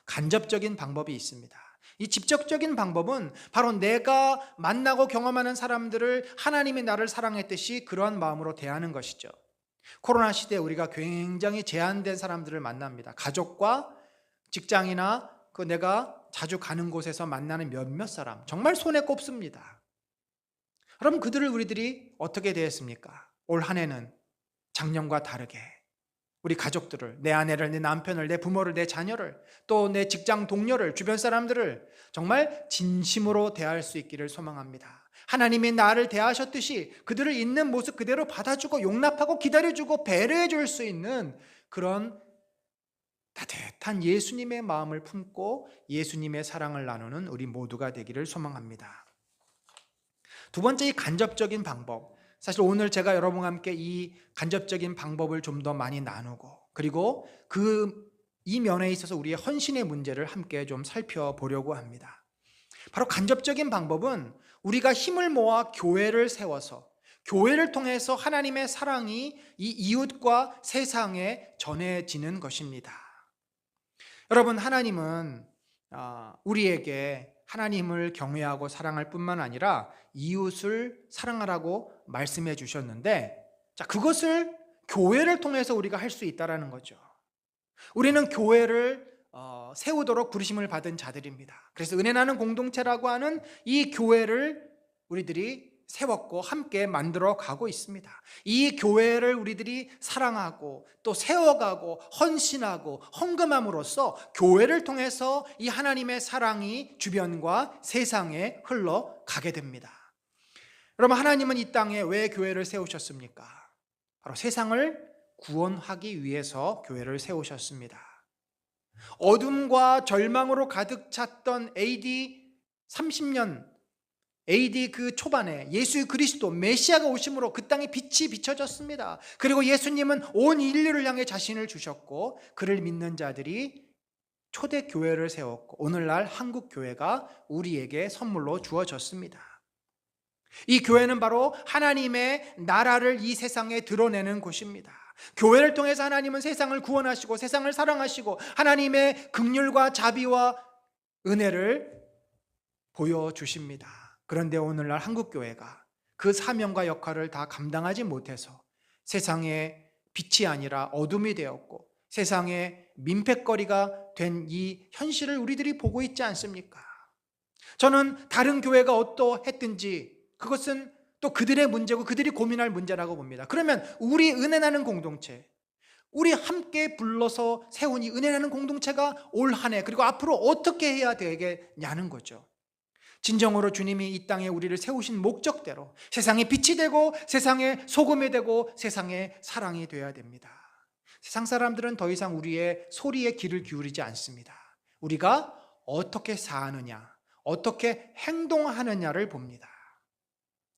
간접적인 방법이 있습니다. 이 직접적인 방법은 바로 내가 만나고 경험하는 사람들을 하나님이 나를 사랑했듯이 그러한 마음으로 대하는 것이죠. 코로나 시대에 우리가 굉장히 제한된 사람들을 만납니다. 가족과 직장이나 내가 자주 가는 곳에서 만나는 몇몇 사람, 정말 손에 꼽습니다. 그럼 그들을 우리들이 어떻게 대했습니까? 올 한 해는 작년과 다르게 우리 가족들을, 내 아내를, 내 남편을, 내 부모를, 내 자녀를, 또 내 직장 동료를, 주변 사람들을 정말 진심으로 대할 수 있기를 소망합니다. 하나님이 나를 대하셨듯이 그들을 있는 모습 그대로 받아주고 용납하고 기다려주고 배려해 줄 수 있는 그런 따뜻한 예수님의 마음을 품고 예수님의 사랑을 나누는 우리 모두가 되기를 소망합니다. 두 번째, 이 간접적인 방법. 사실 오늘 제가 여러분과 함께 이 간접적인 방법을 좀 더 많이 나누고, 그리고 이 면에 있어서 우리의 헌신의 문제를 함께 좀 살펴보려고 합니다. 바로 간접적인 방법은 우리가 힘을 모아 교회를 세워서 교회를 통해서 하나님의 사랑이 이 이웃과 세상에 전해지는 것입니다. 여러분, 하나님은 우리에게 하나님을 경외하고 사랑할 뿐만 아니라 이웃을 사랑하라고 말씀해 주셨는데, 그것을 교회를 통해서 우리가 할 수 있다는 거죠. 우리는 교회를 세우도록 부르심을 받은 자들입니다. 그래서 은혜 나는 공동체라고 하는 이 교회를 우리들이 세웠고 함께 만들어 가고 있습니다. 이 교회를 우리들이 사랑하고 또 세워가고 헌신하고 헌금함으로써 교회를 통해서 이 하나님의 사랑이 주변과 세상에 흘러가게 됩니다. 여러분, 하나님은 이 땅에 왜 교회를 세우셨습니까? 바로 세상을 구원하기 위해서 교회를 세우셨습니다. 어둠과 절망으로 가득 찼던 AD 30년 AD 그 초반에 예수 그리스도 메시아가 오심으로 그 땅에 빛이 비춰졌습니다. 그리고 예수님은 온 인류를 향해 자신을 주셨고 그를 믿는 자들이 초대 교회를 세웠고 오늘날 한국 교회가 우리에게 선물로 주어졌습니다. 이 교회는 바로 하나님의 나라를 이 세상에 드러내는 곳입니다. 교회를 통해서 하나님은 세상을 구원하시고 세상을 사랑하시고 하나님의 긍휼과 자비와 은혜를 보여주십니다. 그런데 오늘날 한국교회가 그 사명과 역할을 다 감당하지 못해서 세상에 빛이 아니라 어둠이 되었고 세상에 민폐거리가 된 이 현실을 우리들이 보고 있지 않습니까? 저는 다른 교회가 어떠했든지 그것은 또 그들의 문제고 그들이 고민할 문제라고 봅니다. 그러면 우리 은혜 나는 공동체, 우리 함께 불러서 세운 이 은혜 나는 공동체가 올 한 해 그리고 앞으로 어떻게 해야 되겠냐는 거죠. 진정으로 주님이 이 땅에 우리를 세우신 목적대로 세상에 빛이 되고 세상에 소금이 되고 세상에 사랑이 되어야 됩니다. 세상 사람들은 더 이상 우리의 소리에 귀를 기울이지 않습니다. 우리가 어떻게 사느냐, 어떻게 행동하느냐를 봅니다.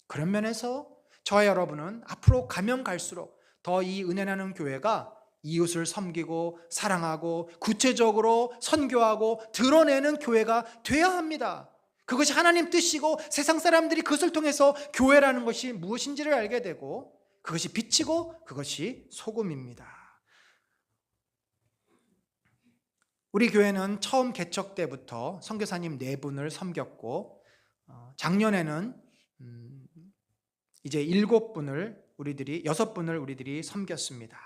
그런 면에서 저와 여러분은 앞으로 가면 갈수록 더 이 은혜 나는 교회가 이웃을 섬기고 사랑하고 구체적으로 선교하고 드러내는 교회가 돼야 합니다. 그것이 하나님 뜻이고 세상 사람들이 그것을 통해서 교회라는 것이 무엇인지를 알게 되고 그것이 빛이고 그것이 소금입니다. 우리 교회는 처음 개척 때부터 선교사님 4분을 섬겼고 작년에는 이제 6분을 우리들이 섬겼습니다.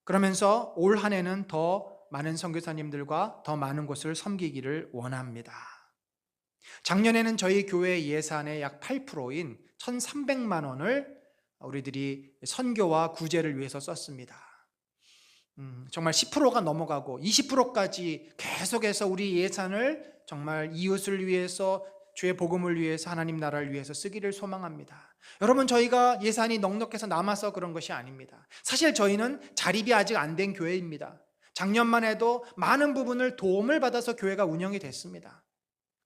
그러면서 올 한 해는 더 많은 선교사님들과 더 많은 곳을 섬기기를 원합니다. 작년에는 저희 교회 예산의 약 8%인 1,300만 원을 우리들이 선교와 구제를 위해서 썼습니다. 정말 10%가 넘어가고 20%까지 계속해서 우리 예산을 정말 이웃을 위해서 주의 복음을 위해서 하나님 나라를 위해서 쓰기를 소망합니다. 여러분, 저희가 예산이 넉넉해서 남아서 그런 것이 아닙니다. 사실 저희는 자립이 아직 안 된 교회입니다. 작년만 해도 많은 부분을 도움을 받아서 교회가 운영이 됐습니다.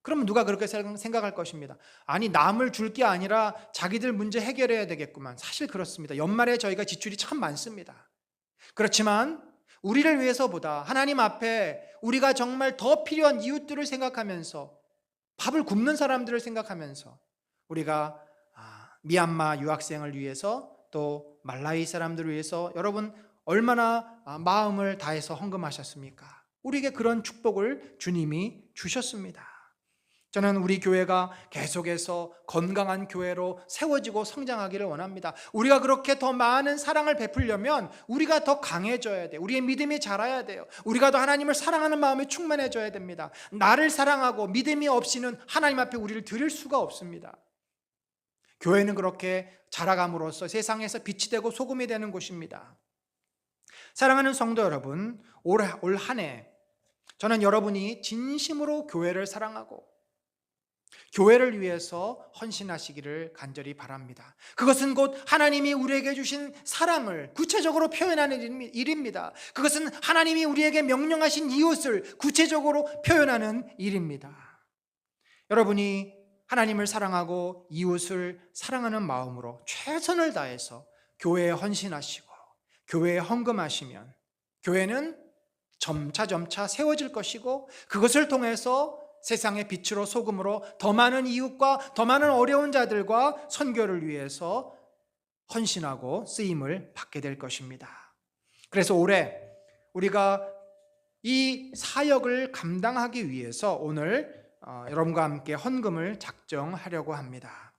그러면 누가 그렇게 생각할 것입니다. 아니, 남을 줄 게 아니라 자기들 문제 해결해야 되겠구만. 사실 그렇습니다. 연말에 저희가 지출이 참 많습니다. 그렇지만 우리를 위해서보다 하나님 앞에 우리가 정말 더 필요한 이웃들을 생각하면서, 밥을 굶는 사람들을 생각하면서, 우리가 미얀마 유학생을 위해서, 또 말라위 사람들을 위해서 여러분 얼마나 마음을 다해서 헌금하셨습니까? 우리에게 그런 축복을 주님이 주셨습니다. 저는 우리 교회가 계속해서 건강한 교회로 세워지고 성장하기를 원합니다. 우리가 그렇게 더 많은 사랑을 베풀려면 우리가 더 강해져야 돼요. 우리의 믿음이 자라야 돼요. 우리가 더 하나님을 사랑하는 마음이 충만해져야 됩니다. 나를 사랑하고 믿음이 없이는 하나님 앞에 우리를 드릴 수가 없습니다. 교회는 그렇게 자라감으로써 세상에서 빛이 되고 소금이 되는 곳입니다. 사랑하는 성도 여러분, 올 한 해 저는 여러분이 진심으로 교회를 사랑하고 교회를 위해서 헌신하시기를 간절히 바랍니다. 그것은 곧 하나님이 우리에게 주신 사랑을 구체적으로 표현하는 일입니다. 그것은 하나님이 우리에게 명령하신 이웃을 구체적으로 표현하는 일입니다. 여러분이 하나님을 사랑하고 이웃을 사랑하는 마음으로 최선을 다해서 교회에 헌신하시고 교회에 헌금하시면 교회는 점차 세워질 것이고, 그것을 통해서 세상의 빛으로 소금으로 더 많은 이웃과 더 많은 어려운 자들과 선교를 위해서 헌신하고 쓰임을 받게 될 것입니다. 그래서 올해 우리가 이 사역을 감당하기 위해서 오늘 여러분과 함께 헌금을 작정하려고 합니다.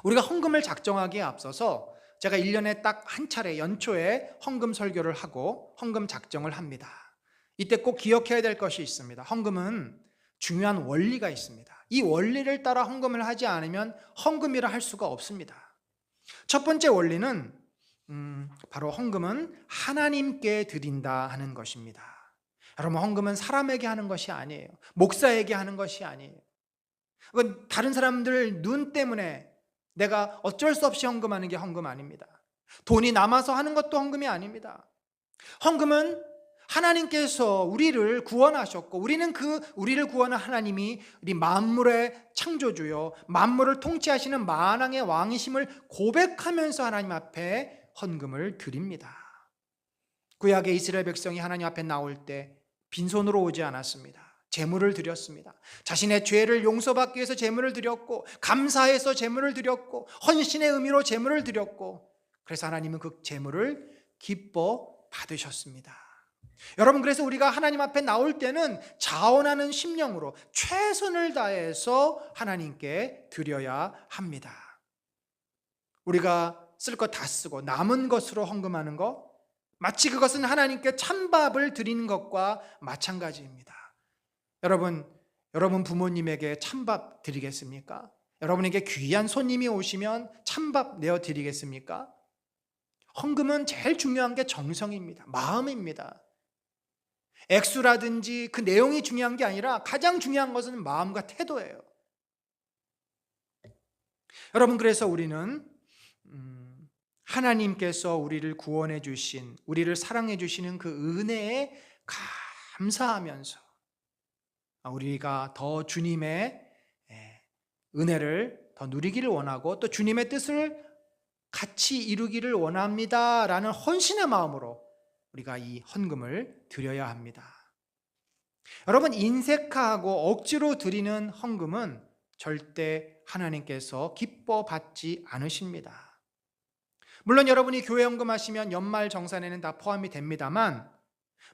우리가 헌금을 작정하기에 앞서서 제가 1년에 딱 한 차례 연초에 헌금 설교를 하고 헌금 작정을 합니다. 이때 꼭 기억해야 될 것이 있습니다. 헌금은 중요한 원리가 있습니다. 이 원리를 따라 헌금을 하지 않으면 헌금이라 할 수가 없습니다. 첫 번째 원리는 바로 헌금은 하나님께 드린다 하는 것입니다. 여러분, 헌금은 사람에게 하는 것이 아니에요. 목사에게 하는 것이 아니에요. 다른 사람들 눈 때문에 내가 어쩔 수 없이 헌금하는 게 헌금 아닙니다. 돈이 남아서 하는 것도 헌금이 아닙니다. 헌금은 하나님께서 우리를 구원하셨고, 우리를 구원한 하나님이 우리 만물의 창조주요 만물을 통치하시는 만왕의 왕이심을 고백하면서 하나님 앞에 헌금을 드립니다. 구약의 이스라엘 백성이 하나님 앞에 나올 때 빈손으로 오지 않았습니다. 제물을 드렸습니다. 자신의 죄를 용서받기 위해서 제물을 드렸고, 감사해서 제물을 드렸고, 헌신의 의미로 제물을 드렸고, 그래서 하나님은 그 제물을 기뻐 받으셨습니다. 여러분, 그래서 우리가 하나님 앞에 나올 때는 자원하는 심령으로 최선을 다해서 하나님께 드려야 합니다. 우리가 쓸 것 다 쓰고 남은 것으로 헌금하는 것, 마치 그것은 하나님께 찬밥을 드리는 것과 마찬가지입니다. 여러분 부모님에게 찬밥 드리겠습니까? 여러분에게 귀한 손님이 오시면 찬밥 내어 드리겠습니까? 헌금은 제일 중요한 게 정성입니다. 마음입니다. 액수라든지 그 내용이 중요한 게 아니라 가장 중요한 것은 마음과 태도예요. 여러분, 그래서 우리는 하나님께서 우리를 구원해 주신, 우리를 사랑해 주시는 그 은혜에 감사하면서 우리가 더 주님의 은혜를 더 누리기를 원하고, 또 주님의 뜻을 같이 이루기를 원합니다라는 헌신의 마음으로 우리가 이 헌금을 드려야 합니다. 여러분, 인색하고 억지로 드리는 헌금은 절대 하나님께서 기뻐 받지 않으십니다. 물론 여러분이 교회 헌금하시면 연말 정산에는 다 포함이 됩니다만,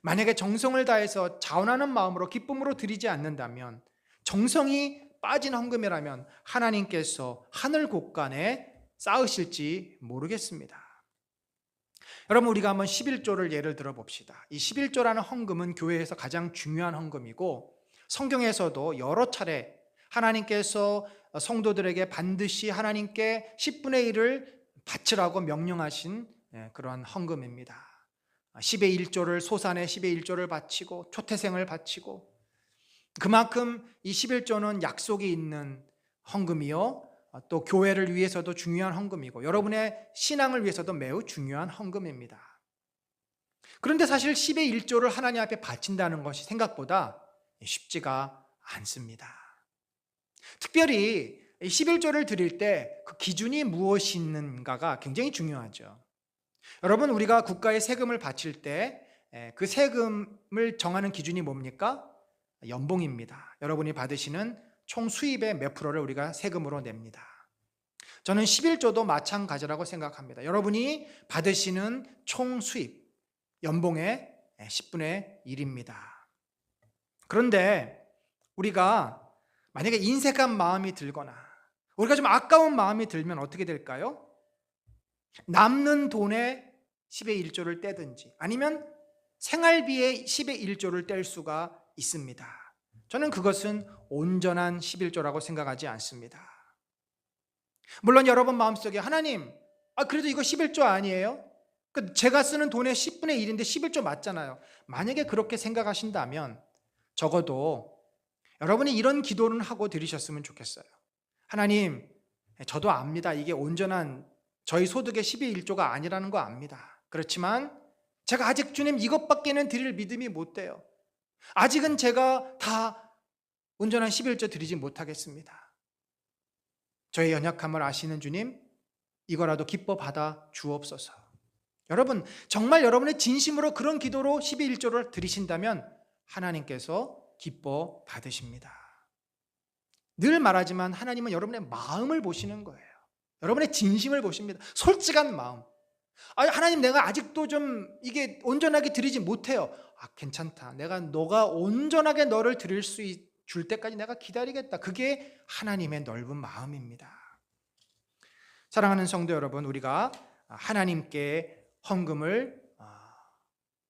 만약에 정성을 다해서 자원하는 마음으로 기쁨으로 드리지 않는다면, 정성이 빠진 헌금이라면 하나님께서 하늘 곳간에 쌓으실지 모르겠습니다. 여러분, 우리가 한번 11조를 예를 들어 봅시다. 이 11조라는 헌금은 교회에서 가장 중요한 헌금이고, 성경에서도 여러 차례 하나님께서 성도들에게 반드시 하나님께 10분의 1을 바치라고 명령하신 그러한 헌금입니다. 10의 1조를 소산에 10의 1조를 바치고 초태생을 바치고, 그만큼 이 11조는 약속이 있는 헌금이요, 또 교회를 위해서도 중요한 헌금이고, 여러분의 신앙을 위해서도 매우 중요한 헌금입니다. 그런데 사실 10의 1조를 하나님 앞에 바친다는 것이 생각보다 쉽지가 않습니다. 특별히 11조를 드릴 때 그 기준이 무엇인가가 굉장히 중요하죠. 여러분, 우리가 국가에 세금을 바칠 때 그 세금을 정하는 기준이 뭡니까? 연봉입니다. 여러분이 받으시는 총 수입의 몇 프로를 우리가 세금으로 냅니다. 저는 11조도 마찬가지라고 생각합니다. 여러분이 받으시는 총 수입, 연봉의 10분의 1입니다. 그런데 우리가 만약에 인색한 마음이 들거나 우리가 좀 아까운 마음이 들면 어떻게 될까요? 남는 돈의 10의 1조를 떼든지 아니면 생활비의 10의 1조를 뗄 수가 있습니다. 저는 그것은 온전한 11조라고 생각하지 않습니다. 물론 여러분 마음속에 하나님, 그래도 이거 11조 아니에요? 제가 쓰는 돈의 10분의 1인데 11조 맞잖아요. 만약에 그렇게 생각하신다면 적어도 여러분이 이런 기도는 하고 드리셨으면 좋겠어요. 하나님, 저도 압니다. 이게 온전한 저희 소득의 10의 1조가 아니라는 거 압니다. 그렇지만 제가 아직 주님 이것밖에는 드릴 믿음이 못 돼요. 아직은 제가 다 온전한 11조 드리지 못하겠습니다. 저의 연약함을 아시는 주님, 이거라도 기뻐 받아 주옵소서. 여러분, 정말 여러분의 진심으로 그런 기도로 10의 1조를 드리신다면 하나님께서 기뻐 받으십니다. 늘 말하지만 하나님은 여러분의 마음을 보시는 거예요. 여러분의 진심을 보십니다. 솔직한 마음. 하나님, 내가 아직도 좀 이게 온전하게 드리지 못해요. 괜찮다. 너가 온전하게 너를 드릴 줄 때까지 내가 기다리겠다. 그게 하나님의 넓은 마음입니다. 사랑하는 성도 여러분, 우리가 하나님께 헌금을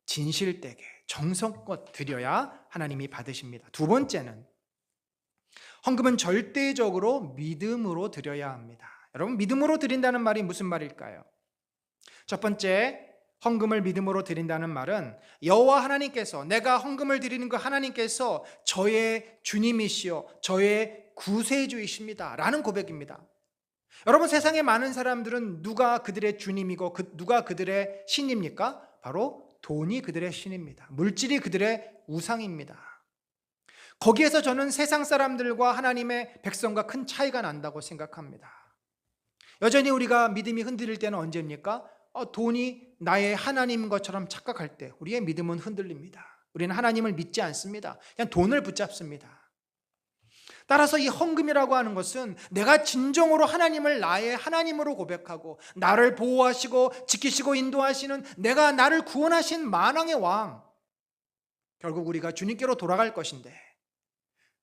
진실되게 정성껏 드려야 하나님이 받으십니다. 두 번째는 헌금은 절대적으로 믿음으로 드려야 합니다. 여러분, 믿음으로 드린다는 말이 무슨 말일까요? 첫 번째, 헌금을 믿음으로 드린다는 말은 여호와 하나님께서, 내가 헌금을 드리는 그 하나님께서 저의 주님이시요 저의 구세주이십니다 라는 고백입니다. 여러분, 세상에 많은 사람들은 누가 그들의 주님이고 누가 그들의 신입니까? 바로 돈이 그들의 신입니다. 물질이 그들의 우상입니다. 거기에서 저는 세상 사람들과 하나님의 백성과 큰 차이가 난다고 생각합니다. 여전히 우리가 믿음이 흔들릴 때는 언제입니까? 돈이 나의 하나님인 것처럼 착각할 때 우리의 믿음은 흔들립니다. 우리는 하나님을 믿지 않습니다. 그냥 돈을 붙잡습니다. 따라서 이 헌금이라고 하는 것은 내가 진정으로 하나님을 나의 하나님으로 고백하고 나를 보호하시고 지키시고 인도하시는 나를 구원하신 만왕의 왕, 결국 우리가 주님께로 돌아갈 것인데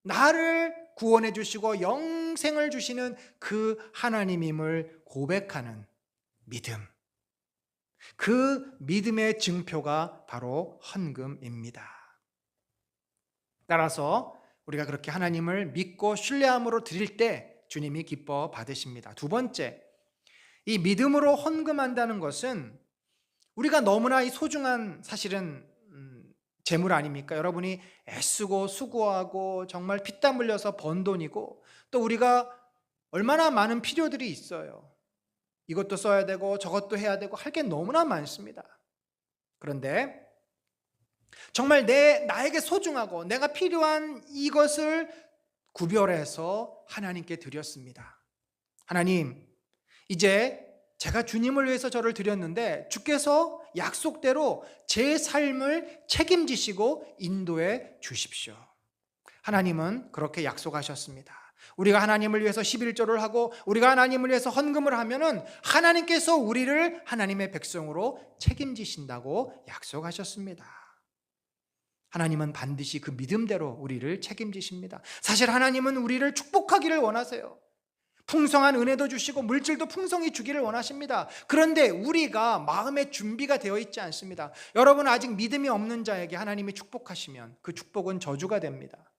나를 구원해 주시고 영생을 주시는 그 하나님임을 고백하는 믿음, 그 믿음의 증표가 바로 헌금입니다. 따라서 우리가 그렇게 하나님을 믿고 신뢰함으로 드릴 때 주님이 기뻐 받으십니다. 두 번째, 이 믿음으로 헌금한다는 것은 우리가 너무나 이 소중한 사실은 재물 아닙니까? 여러분이 애쓰고 수고하고 정말 피땀 흘려서 번 돈이고 또 우리가 얼마나 많은 필요들이 있어요. 이것도 써야 되고 저것도 해야 되고 할 게 너무나 많습니다. 그런데 정말 나에게 소중하고 내가 필요한 이것을 구별해서 하나님께 드렸습니다. 하나님, 이제 제가 주님을 위해서 저를 드렸는데 주께서 약속대로 제 삶을 책임지시고 인도해 주십시오. 하나님은 그렇게 약속하셨습니다. 우리가 하나님을 위해서 11조를 하고 우리가 하나님을 위해서 헌금을 하면은 하나님께서 우리를 하나님의 백성으로 책임지신다고 약속하셨습니다. 하나님은 반드시 그 믿음대로 우리를 책임지십니다. 사실 하나님은 우리를 축복하기를 원하세요. 풍성한 은혜도 주시고 물질도 풍성히 주기를 원하십니다. 그런데 우리가 마음의 준비가 되어 있지 않습니다. 여러분, 아직 믿음이 없는 자에게 하나님이 축복하시면 그 축복은 저주가 됩니다.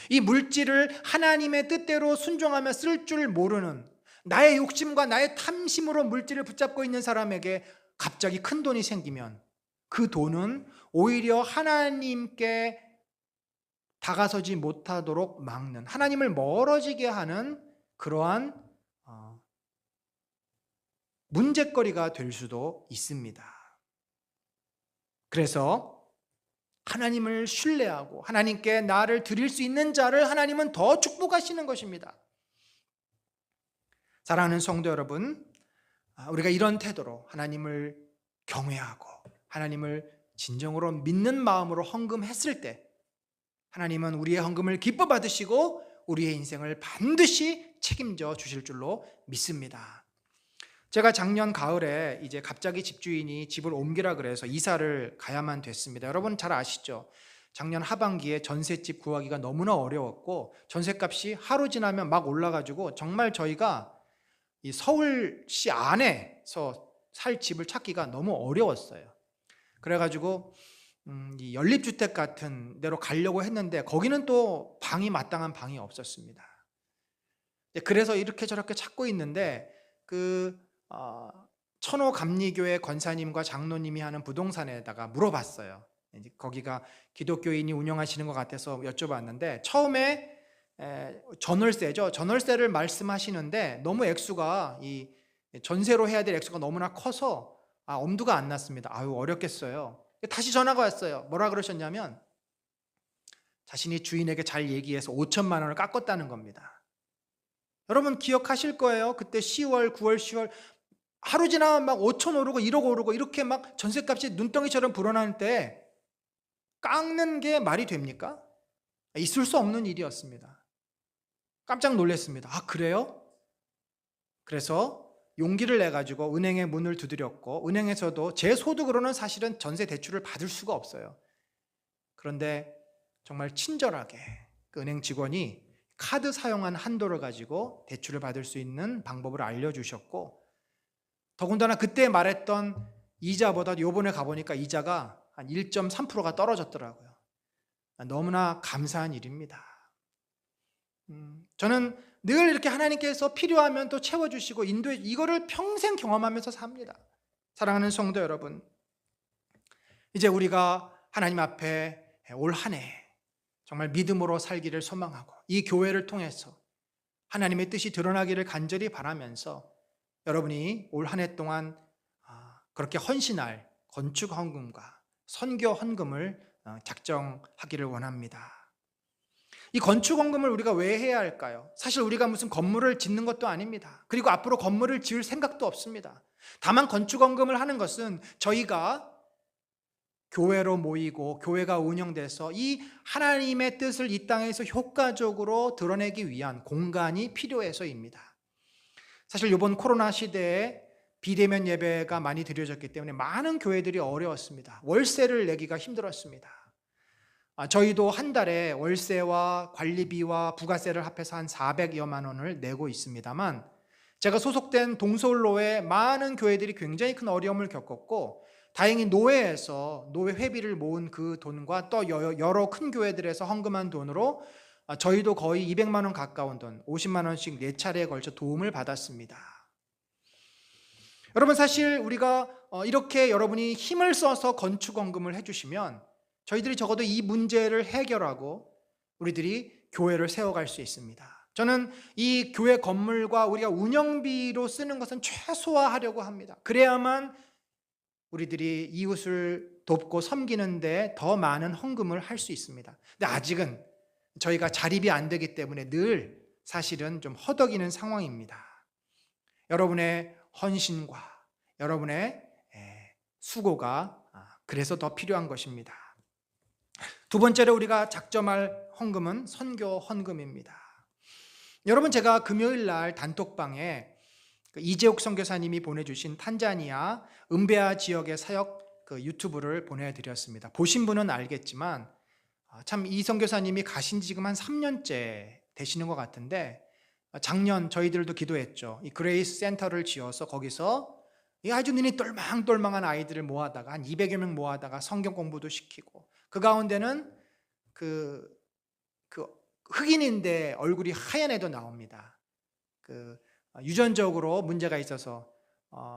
이 물질을 하나님의 뜻대로 순종하며 쓸 줄 모르는 나의 욕심과 나의 탐심으로 물질을 붙잡고 있는 사람에게 갑자기 큰 돈이 생기면 그 돈은 오히려 하나님께 다가서지 못하도록 막는, 하나님을 멀어지게 하는 그러한 문제거리가 될 수도 있습니다. 그래서 하나님을 신뢰하고 하나님께 나를 드릴 수 있는 자를 하나님은 더 축복하시는 것입니다. 사랑하는 성도 여러분, 우리가 이런 태도로 하나님을 경외하고 하나님을 진정으로 믿는 마음으로 헌금했을 때 하나님은 우리의 헌금을 기뻐 받으시고 우리의 인생을 반드시 책임져 주실 줄로 믿습니다. 제가 작년 가을에 이제 갑자기 집주인이 집을 옮기라 그래서 이사를 가야만 됐습니다. 여러분 잘 아시죠? 작년 하반기에 전셋집 구하기가 너무나 어려웠고 전셋값이 하루 지나면 막 올라가지고 정말 저희가 이 서울시 안에서 살 집을 찾기가 너무 어려웠어요. 그래가지고 이 연립주택 같은 데로 가려고 했는데 거기는 또 방이 마땅한 방이 없었습니다. 그래서 이렇게 저렇게 찾고 있는데 천호 감리교회 권사님과 장로님이 하는 부동산에다가 물어봤어요. 이제 거기가 기독교인이 운영하시는 것 같아서 여쭤봤는데 처음에 전월세죠. 전월세를 말씀하시는데 너무 액수가 이 전세로 해야 될 액수가 너무나 커서 엄두가 안 났습니다. 아유 어렵겠어요. 다시 전화가 왔어요. 뭐라 그러셨냐면 자신이 주인에게 잘 얘기해서 5천만 원을 깎았다는 겁니다. 여러분 기억하실 거예요. 그때 10월, 9월, 10월 하루 지나면 막 5천 오르고 1억 오르고 이렇게 막 전셋값이 눈덩이처럼 불어나는 때 깎는 게 말이 됩니까? 있을 수 없는 일이었습니다. 깜짝 놀랐습니다. 아 그래요? 그래서 용기를 내가지고 은행에 문을 두드렸고 은행에서도 제 소득으로는 사실은 전세 대출을 받을 수가 없어요. 그런데 정말 친절하게 그 은행 직원이 카드 사용한 한도를 가지고 대출을 받을 수 있는 방법을 알려주셨고 더군다나 그때 말했던 이자보다 요번에 가보니까 이자가 한 1.3%가 떨어졌더라고요. 너무나 감사한 일입니다. 저는 늘 이렇게 하나님께서 필요하면 또 채워주시고 인도해 이거를 평생 경험하면서 삽니다. 사랑하는 성도 여러분, 이제 우리가 하나님 앞에 올 한 해 정말 믿음으로 살기를 소망하고 이 교회를 통해서 하나님의 뜻이 드러나기를 간절히 바라면서 여러분이 올 한 해 동안 그렇게 헌신할 건축 헌금과 선교 헌금을 작정하기를 원합니다. 이 건축 헌금을 우리가 왜 해야 할까요? 사실 우리가 무슨 건물을 짓는 것도 아닙니다. 그리고 앞으로 건물을 지을 생각도 없습니다. 다만 건축 헌금을 하는 것은 저희가 교회로 모이고 교회가 운영돼서 이 하나님의 뜻을 이 땅에서 효과적으로 드러내기 위한 공간이 필요해서입니다. 사실 이번 코로나 시대에 비대면 예배가 많이 드려졌기 때문에 많은 교회들이 어려웠습니다. 월세를 내기가 힘들었습니다. 저희도 한 달에 월세와 관리비와 부가세를 합해서 한 400여만 원을 내고 있습니다만 제가 소속된 동서울로에 많은 교회들이 굉장히 큰 어려움을 겪었고 다행히 노회에서 노회 회비를 모은 그 돈과 또 여러 큰 교회들에서 헌금한 돈으로 저희도 거의 200만 원 가까운 돈, 50만 원씩 4차례에 걸쳐 도움을 받았습니다. 여러분 사실 우리가 이렇게 여러분이 힘을 써서 건축 헌금을 해주시면 저희들이 적어도 이 문제를 해결하고 우리들이 교회를 세워갈 수 있습니다. 저는 이 교회 건물과 우리가 운영비로 쓰는 것은 최소화하려고 합니다. 그래야만 우리들이 이웃을 돕고 섬기는데 더 많은 헌금을 할 수 있습니다. 근데 아직은 저희가 자립이 안 되기 때문에 늘 사실은 좀 허덕이는 상황입니다. 여러분의 헌신과 여러분의 수고가 그래서 더 필요한 것입니다. 두 번째로 우리가 작정할 헌금은 선교 헌금입니다. 여러분 제가 금요일 날 단톡방에 이재욱 선교사님이 보내주신 탄자니아 은베아 지역의 사역 유튜브를 보내드렸습니다. 보신 분은 알겠지만 참 이 선교사님이 가신 지 지금 한 3년째 되시는 것 같은데 작년 저희들도 기도했죠. 이 그레이스 센터를 지어서 거기서 이 아주 눈이 똘망똘망한 아이들을 모아다가 한 200여 명 모아다가 성경 공부도 시키고 그 가운데는 그 흑인인데 얼굴이 하얀 애도 나옵니다. 유전적으로 문제가 있어서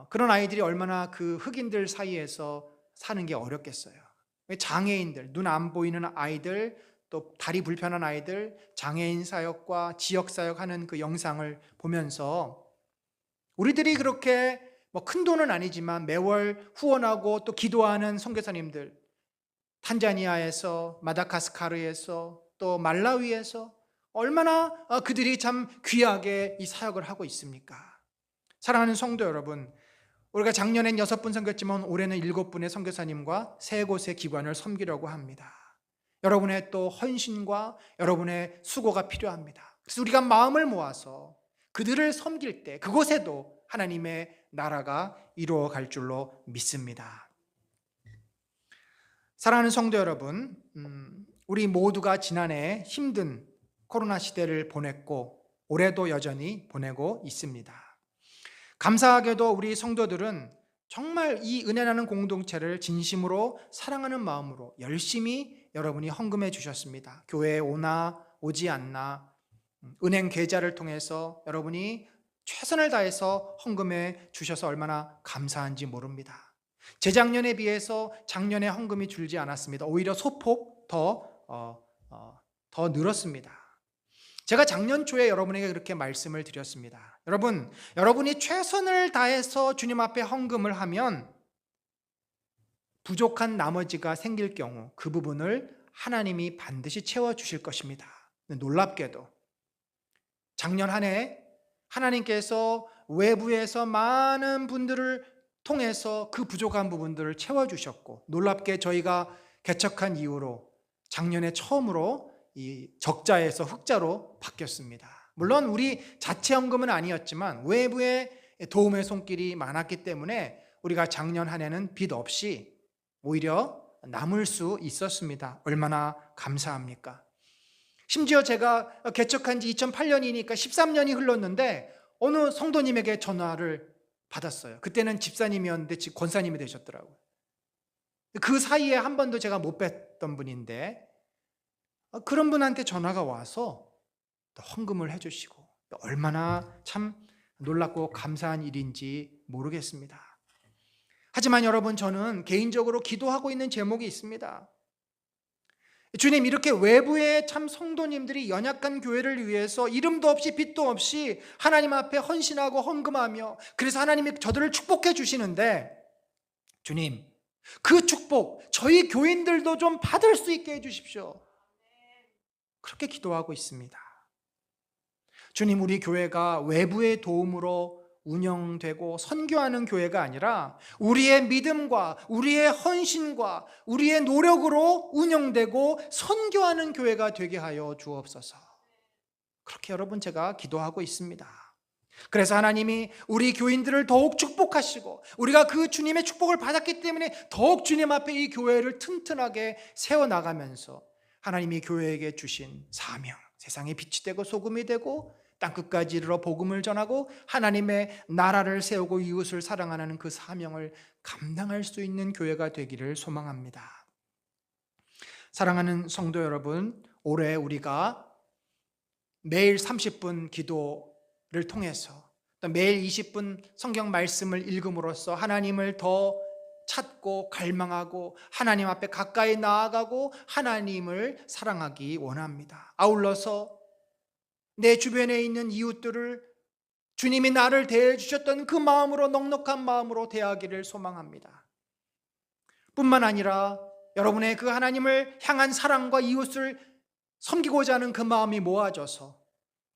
그런 아이들이 얼마나 그 흑인들 사이에서 사는 게 어렵겠어요. 장애인들, 눈 안 보이는 아이들, 또 다리 불편한 아이들, 장애인 사역과 지역 사역하는 그 영상을 보면서 우리들이 그렇게 큰 돈은 아니지만 매월 후원하고 또 기도하는 선교사님들 탄자니아에서, 마다가스카르에서, 또 말라위에서 얼마나 그들이 참 귀하게 이 사역을 하고 있습니까? 사랑하는 성도 여러분, 우리가 작년엔 6분 섬겼지만 올해는 7분의 선교사님과 3곳의 기관을 섬기려고 합니다. 여러분의 또 헌신과 여러분의 수고가 필요합니다. 그래서 우리가 마음을 모아서 그들을 섬길 때 그곳에도 하나님의 나라가 이루어갈 줄로 믿습니다. 사랑하는 성도 여러분, 우리 모두가 지난해 힘든 코로나 시대를 보냈고 올해도 여전히 보내고 있습니다. 감사하게도 우리 성도들은 정말 이 은혜 나는 공동체를 진심으로 사랑하는 마음으로 열심히 여러분이 헌금해 주셨습니다. 교회에 오나 오지 않나 은행 계좌를 통해서 여러분이 최선을 다해서 헌금해 주셔서 얼마나 감사한지 모릅니다. 재작년에 비해서 작년에 헌금이 줄지 않았습니다. 오히려 소폭 더 늘었습니다. 제가 작년 초에 여러분에게 그렇게 말씀을 드렸습니다. 여러분이 최선을 다해서 주님 앞에 헌금을 하면 부족한 나머지가 생길 경우 그 부분을 하나님이 반드시 채워주실 것입니다. 놀랍게도 작년 한 해 하나님께서 외부에서 많은 분들을 통해서 그 부족한 부분들을 채워주셨고, 놀랍게 저희가 개척한 이후로 작년에 처음으로 이 적자에서 흑자로 바뀌었습니다. 물론 우리 자체 헌금은 아니었지만 외부의 도움의 손길이 많았기 때문에 우리가 작년 한 해는 빚 없이 오히려 남을 수 있었습니다. 얼마나 감사합니까? 심지어 제가 개척한 지 2008년이니까 13년이 흘렀는데 어느 성도님에게 전화를 받았어요. 그때는 집사님이었는데 지금 권사님이 되셨더라고요. 그 사이에 한 번도 제가 못 뵀던 분인데 그런 분한테 전화가 와서 헌금을 해주시고 얼마나 참 놀랍고 감사한 일인지 모르겠습니다. 하지만 여러분, 저는 개인적으로 기도하고 있는 제목이 있습니다. 주님, 이렇게 외부의 참 성도님들이 연약한 교회를 위해서 이름도 없이 빚도 없이 하나님 앞에 헌신하고 헌금하며 그래서 하나님이 저들을 축복해 주시는데, 주님, 그 축복 저희 교인들도 좀 받을 수 있게 해주십시오. 그렇게 기도하고 있습니다. 주님, 우리 교회가 외부의 도움으로 운영되고 선교하는 교회가 아니라 우리의 믿음과 우리의 헌신과 우리의 노력으로 운영되고 선교하는 교회가 되게 하여 주옵소서. 그렇게 여러분, 제가 기도하고 있습니다. 그래서 하나님이 우리 교인들을 더욱 축복하시고 우리가 그 주님의 축복을 받았기 때문에 더욱 주님 앞에 이 교회를 튼튼하게 세워나가면서 하나님이 교회에게 주신 사명, 세상의 빛이 되고 소금이 되고 땅끝까지 이르러 복음을 전하고 하나님의 나라를 세우고 이웃을 사랑하는 그 사명을 감당할 수 있는 교회가 되기를 소망합니다. 사랑하는 성도 여러분, 올해 우리가 매일 30분 기도를 통해서 또 매일 20분 성경 말씀을 읽음으로써 하나님을 더 찾고 갈망하고 하나님 앞에 가까이 나아가고 하나님을 사랑하기 원합니다. 아울러서 내 주변에 있는 이웃들을 주님이 나를 대해 주셨던 그 마음으로, 넉넉한 마음으로 대하기를 소망합니다. 뿐만 아니라 여러분의 그 하나님을 향한 사랑과 이웃을 섬기고자 하는 그 마음이 모아져서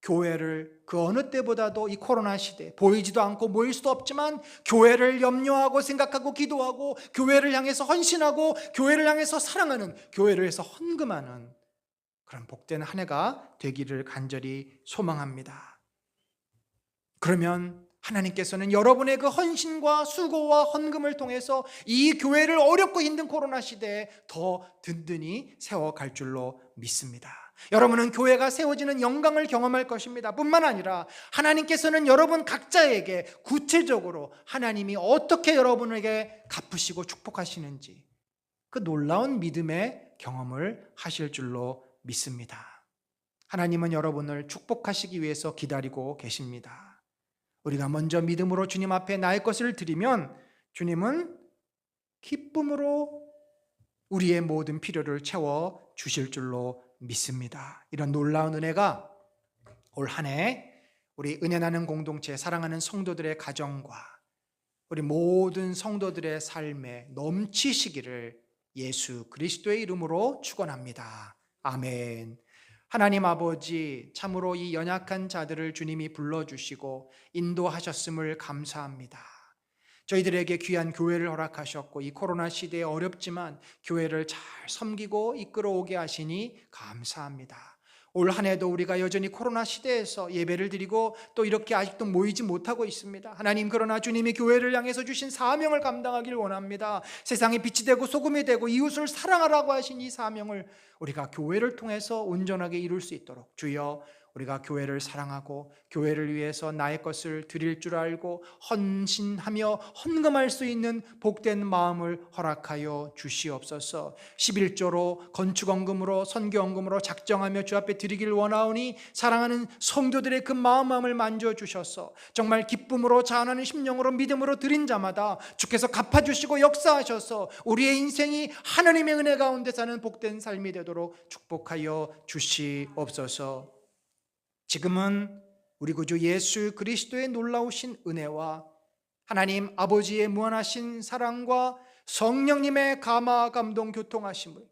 교회를 그 어느 때보다도 이 코로나 시대 보이지도 않고 모일 수도 없지만 교회를 염려하고 생각하고 기도하고 교회를 향해서 헌신하고 교회를 향해서 사랑하는, 교회를 해서 헌금하는 그런 복된 한 해가 되기를 간절히 소망합니다. 그러면 하나님께서는 여러분의 그 헌신과 수고와 헌금을 통해서 이 교회를 어렵고 힘든 코로나 시대에 더 든든히 세워갈 줄로 믿습니다. 여러분은 교회가 세워지는 영광을 경험할 것입니다. 뿐만 아니라 하나님께서는 여러분 각자에게 구체적으로 하나님이 어떻게 여러분에게 갚으시고 축복하시는지 그 놀라운 믿음의 경험을 하실 줄로 믿습니다. 하나님은 여러분을 축복하시기 위해서 기다리고 계십니다. 우리가 먼저 믿음으로 주님 앞에 나의 것을 드리면 주님은 기쁨으로 우리의 모든 필요를 채워 주실 줄로 믿습니다. 이런 놀라운 은혜가 올 한 해 우리 은혜 나는 공동체 사랑하는 성도들의 가정과 우리 모든 성도들의 삶에 넘치시기를 예수 그리스도의 이름으로 축원합니다. 아멘. 하나님 아버지, 참으로 이 연약한 자들을 주님이 불러주시고 인도하셨음을 감사합니다. 저희들에게 귀한 교회를 허락하셨고 이 코로나 시대에 어렵지만 교회를 잘 섬기고 이끌어오게 하시니 감사합니다. 올 한 해도 우리가 여전히 코로나 시대에서 예배를 드리고 또 이렇게 아직도 모이지 못하고 있습니다. 하나님, 그러나 주님이 교회를 향해서 주신 사명을 감당하길 원합니다. 세상에 빛이 되고 소금이 되고 이웃을 사랑하라고 하신 이 사명을 우리가 교회를 통해서 온전하게 이룰 수 있도록 주여, 우리가 교회를 사랑하고 교회를 위해서 나의 것을 드릴 줄 알고 헌신하며 헌금할 수 있는 복된 마음을 허락하여 주시옵소서. 11조로 건축헌금으로 선교헌금으로 작정하며 주 앞에 드리길 원하오니 사랑하는 성도들의 그 마음을 만져주셔서 정말 기쁨으로 자원하는 심령으로 믿음으로 드린 자마다 주께서 갚아주시고 역사하셔서 우리의 인생이 하나님의 은혜 가운데 사는 복된 삶이 되도록 축복하여 주시옵소서. 지금은 우리 구주 예수 그리스도의 놀라우신 은혜와 하나님 아버지의 무한하신 사랑과 성령님의 감화 감동 교통하심을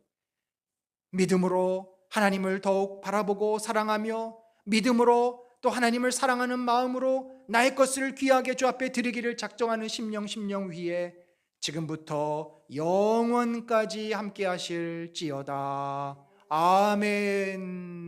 믿음으로 하나님을 더욱 바라보고 사랑하며 믿음으로 또 하나님을 사랑하는 마음으로 나의 것을 귀하게 주 앞에 드리기를 작정하는 심령 위에 지금부터 영원까지 함께 하실지어다. 아멘.